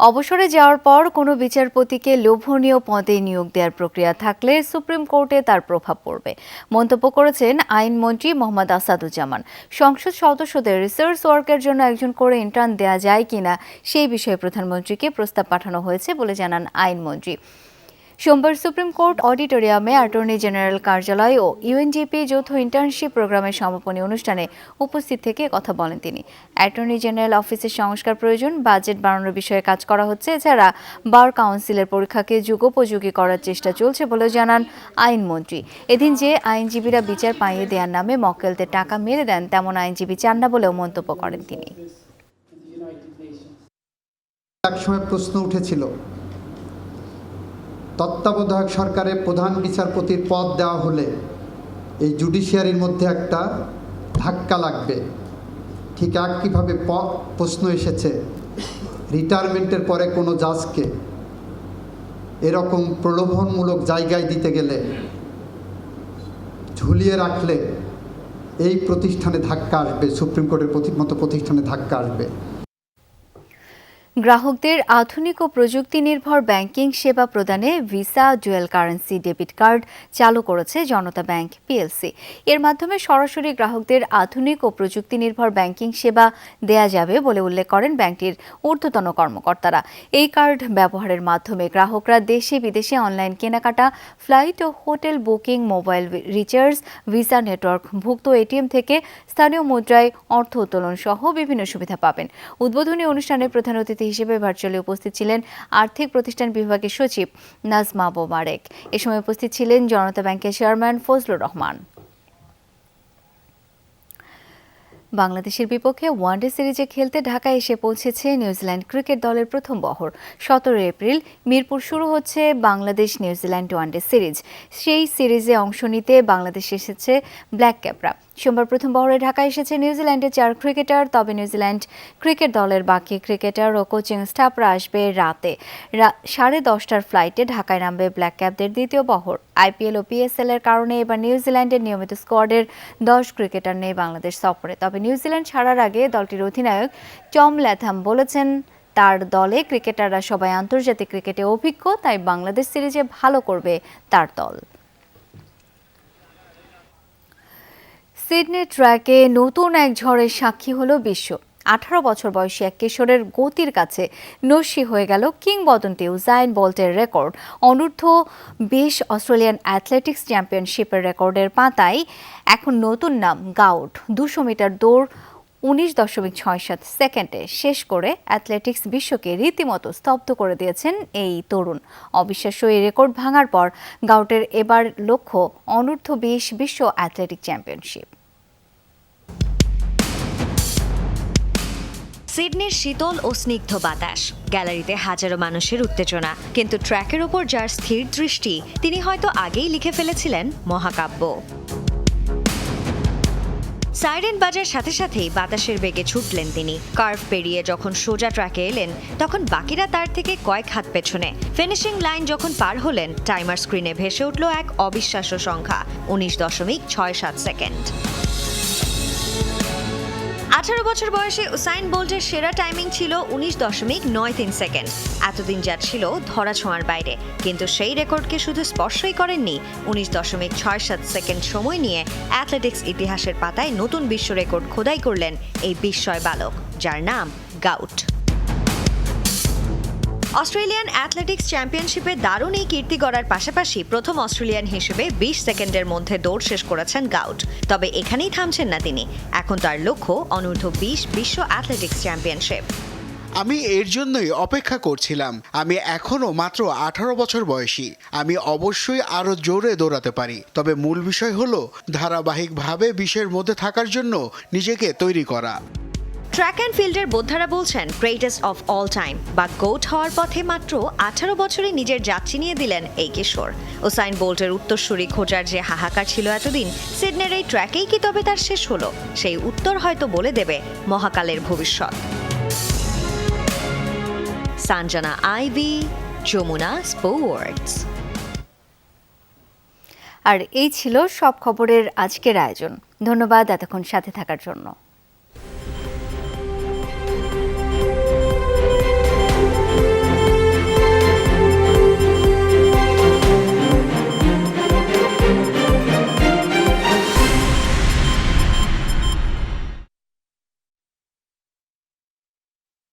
অবসরে যাওয়ার পর কোনো বিচারপতিকে লোভনীয় পদে নিয়োগ দেওয়ার প্রক্রিয়া থাকলে সুপ্রিম কোর্টে তার প্রভাব পড়বে, মন্তব্য করেছেন আইনমন্ত্রী মোহাম্মদ আসাদুজ্জামান। সংসদ সদস্যদের রিসার্চ ওয়ার্কের জন্য একজন করে ইন্টার্ন দেওয়া যায় কিনা সেই বিষয়ে প্রধানমন্ত্রীকে প্রস্তাব পাঠানো হয়েছে বলে জানান আইনমন্ত্রী। সোমবার সুপ্রিম কোর্ট অডিটোরিয়ামে অ্যাটর্নি জেনারেল কার্যালয় ও ইউএনডিপি যৌথ ইন্টার্নশিপ প্রোগ্রামের সমাপনী অনুষ্ঠানে উপস্থিত থেকে কথা বলেন তিনি। অ্যাটর্নি জেনারেল অফিসের সংস্কার প্রয়োজন, বাজেট বাড়ানোর বিষয়ে কাজ করা হচ্ছে। এছাড়া বার কাউন্সিলের পরীক্ষাকে যুগোপযোগী করার চেষ্টা চলছে বলে জানান আইনমন্ত্রী। এদিন যে আইনজীবীরা বিচার পাইয়ে দেওয়ার নামে মক্কেলদের টাকা মেরে দেন, তেমন আইনজীবী চান না বলেও মন্তব্য করেন তিনি। একসময় প্রশ্ন উঠেছিল, তত্ত্বাবধায়ক সরকারের প্রধান বিচারপতির পদ দেওয়া হলে এই জুডিশিয়ারির মধ্যে একটা ধাক্কা লাগবে। ঠিক একইভাবে প্রশ্ন এসেছে রিটায়ারমেন্টের পরে কোনো জাজকে এরকম প্রলোভনমূলক জায়গায় দিতে গেলে, ঝুলিয়ে রাখলে এই প্রতিষ্ঠানে ধাক্কা আসবে, সুপ্রিম কোর্টের মতো প্রতিষ্ঠানে ধাক্কা আসবে। গ্রাহকদের আধুনিক ও প্রযুক্তি নির্ভর ব্যাংকিং সেবা প্রদানে visa dual currency debit card চালু করেছে জনতা ব্যাংক পিএলসি। এর মাধ্যমে সরাসরি গ্রাহকদের আধুনিক ও প্রযুক্তি নির্ভর ব্যাংকিং সেবা দেয়া যাবে বলে উল্লেখ করেন ব্যাংকটির ঊর্ধ্বতন কর্মকর্তারা। এই কার্ড ব্যবহারের মাধ্যমে গ্রাহকরা দেশে বিদেশে অনলাইন কেনাকাটা, ফ্লাইট ও hotel booking, mobile recharge, visa network ভুক্ত এটিএম থেকে স্থানীয় মুদ্রায় অর্থ উত্তোলন সহ বিভিন্ন সুবিধা পাবেন। উদ্বোধনী অনুষ্ঠানে প্রধান অতিথি হিসেবে ভার্চুয়ালি উপস্থিত ছিলেন আর্থিক প্রতিষ্ঠান বিভাগের সচিব নাজমা মোবারক। এ সময় উপস্থিত ছিলেন জনতা ব্যাংকের চেয়ারম্যান ফজলুর রহমান। বাংলাদেশের বিপক্ষে ওয়ানডে সিরিজে খেলতে ঢাকায় এসে পৌঁছেছে নিউজিল্যান্ড ক্রিকেট দলের প্রথম বহর। 17 এপ্রিল মিরপুর শুরু হচ্ছে বাংলাদেশ নিউজিল্যান্ড ওয়ানডে সিরিজ। সেই সিরিজে অংশ নিতে বাংলাদেশ এসেছে ব্ল্যাক ক্যাপরা। সোমবার প্রথম বহরে ঢাকায় এসেছে নিউজিল্যান্ডের 4 ক্রিকেটার। তবে নিউজিল্যান্ড ক্রিকেট দলের বাকি ক্রিকেটার ও কোচিং স্টাফরা আসবে রাতে 10:30টার ফ্লাইটে ঢাকায় নামবে ব্ল্যাক ক্যাপদের দ্বিতীয় বহর। আইপিএল ও পিএসএল এর কারণে এবার নিউজিল্যান্ডের নিয়মিত স্কোয়াডের 10 ক্রিকেটার নেই বাংলাদেশ সফরে। তবে নিউজিল্যান্ড ছাড়ার আগে দলটির অধিনায়ক টম ল্যাথাম বলেছেন, তার দলে ক্রিকেটাররা সবাই আন্তর্জাতিক ক্রিকেটে অভিজ্ঞ, তাই বাংলাদেশ সিরিজে ভালো করবে তার দল। সিডনি ট্র্যাকে নতুন এক ঝড়ের সাক্ষী হলো বিশ্ব। 18 বছর বয়সী এক কিশোরের গতির কাছে নস্যি হয়ে গেল কিংবদন্তি উসাইন বোল্টের রেকর্ড। অনূর্ধ্ব 20 অস্ট্রেলিয়ান অ্যাথলেটিক্স চ্যাম্পিয়নশিপের রেকর্ডের পাতায় এখন নতুন নাম গাউট। 200 মিটার দৌড় 19.67 সেকেন্ডে শেষ করে অ্যাথলেটিক্স বিশ্বকে রীতিমতো স্তব্ধ করে দিয়েছেন এই তরুণ। অবিশ্বাস্য এই রেকর্ড ভাঙার পর গাউটের এবার লক্ষ্য অনূর্ধ্ব 20 বিশ্ব অ্যাথলেটিক চ্যাম্পিয়নশিপ। সিডনির শীতল ও স্নিগ্ধ বাতাস, গ্যালারিতে হাজারো মানুষের উত্তেজনা, কিন্তু ট্র্যাকের ওপর যার স্থির দৃষ্টি, তিনি হয়তো আগেই লিখে ফেলেছিলেন মহাকাব্য। সাইরেন বাজার সাথে সাথেই বাতাসের বেগে ছুটলেন তিনি। কার্ভ পেরিয়ে যখন সোজা ট্র্যাকে এলেন, তখন বাকিরা তার থেকে কয়েক হাত পেছনে। ফিনিশিং লাইন যখন পার হলেন, টাইমার স্ক্রিনে ভেসে উঠল এক অবিশ্বাস্য সংখ্যা, 19.67 সেকেন্ড। 18 বছর বয়সে উসাইন বোল্টের সেরা টাইমিং ছিল 19.93 সেকেন্ড। এতদিন যা ছিল ধরাছোঁয়ার বাইরে, কিন্তু সেই রেকর্ডকে শুধু স্পর্শই করেননি, 19.67 সেকেন্ড সময় নিয়ে অ্যাথলেটিক্স ইতিহাসের পাতায় নতুন বিশ্ব রেকর্ড খোদাই করলেন এই বিস্ময় বালক, যার নাম গাউট। অস্ট্রেলিয়ান অ্যাথলেটিক্স চ্যাম্পিয়নশিপে দারুণ এই কীর্তি গড়ার পাশাপাশি প্রথম অস্ট্রেলিয়ান হিসেবে 20 সেকেন্ডের মধ্যে দৌড় শেষ করেছেন গাউট। তবে এখানেই থামছেন না তিনি, এখন তার লক্ষ্য অনূর্ধ্ব 20 বিশ্ব অ্যাথলেটিক্স চ্যাম্পিয়নশিপ। আমি এর জন্যই অপেক্ষা করছিলাম। আমি এখনো মাত্র 18 বছর বয়সী। আমি অবশ্যই আরো জোরে দৌড়াতে পারি, তবে মূল বিষয় হলো ধারাবাহিকভাবে 20-এর মধ্যে থাকার জন্য নিজেকে তৈরি করা। ট্র্যাক অ্যান্ড ফিল্ডের বোদ্ধারা বলছেন গ্রেটেস্ট অফ অল টাইম বা গোট হওয়ার পথে মাত্র 18 বছরে নিজের যাত্রী নিয়ে দিলেন এই কিশোর। উসাইন বোল্টের উত্তরসূরি খোঁজার যে হাহাকার ছিল এতদিন, সিডনির এই ট্র্যাকেই কি তবে তার শেষ হলো? সেই উত্তর হয়তো বলে দেবে মহাকালের ভবিষ্যৎ। সানজানা আইভি, যমুনা স্পোর্টস। আর এই ছিল সব খবরের আজকের আয়োজন। ধন্যবাদ এতক্ষণ সাথে থাকার জন্য।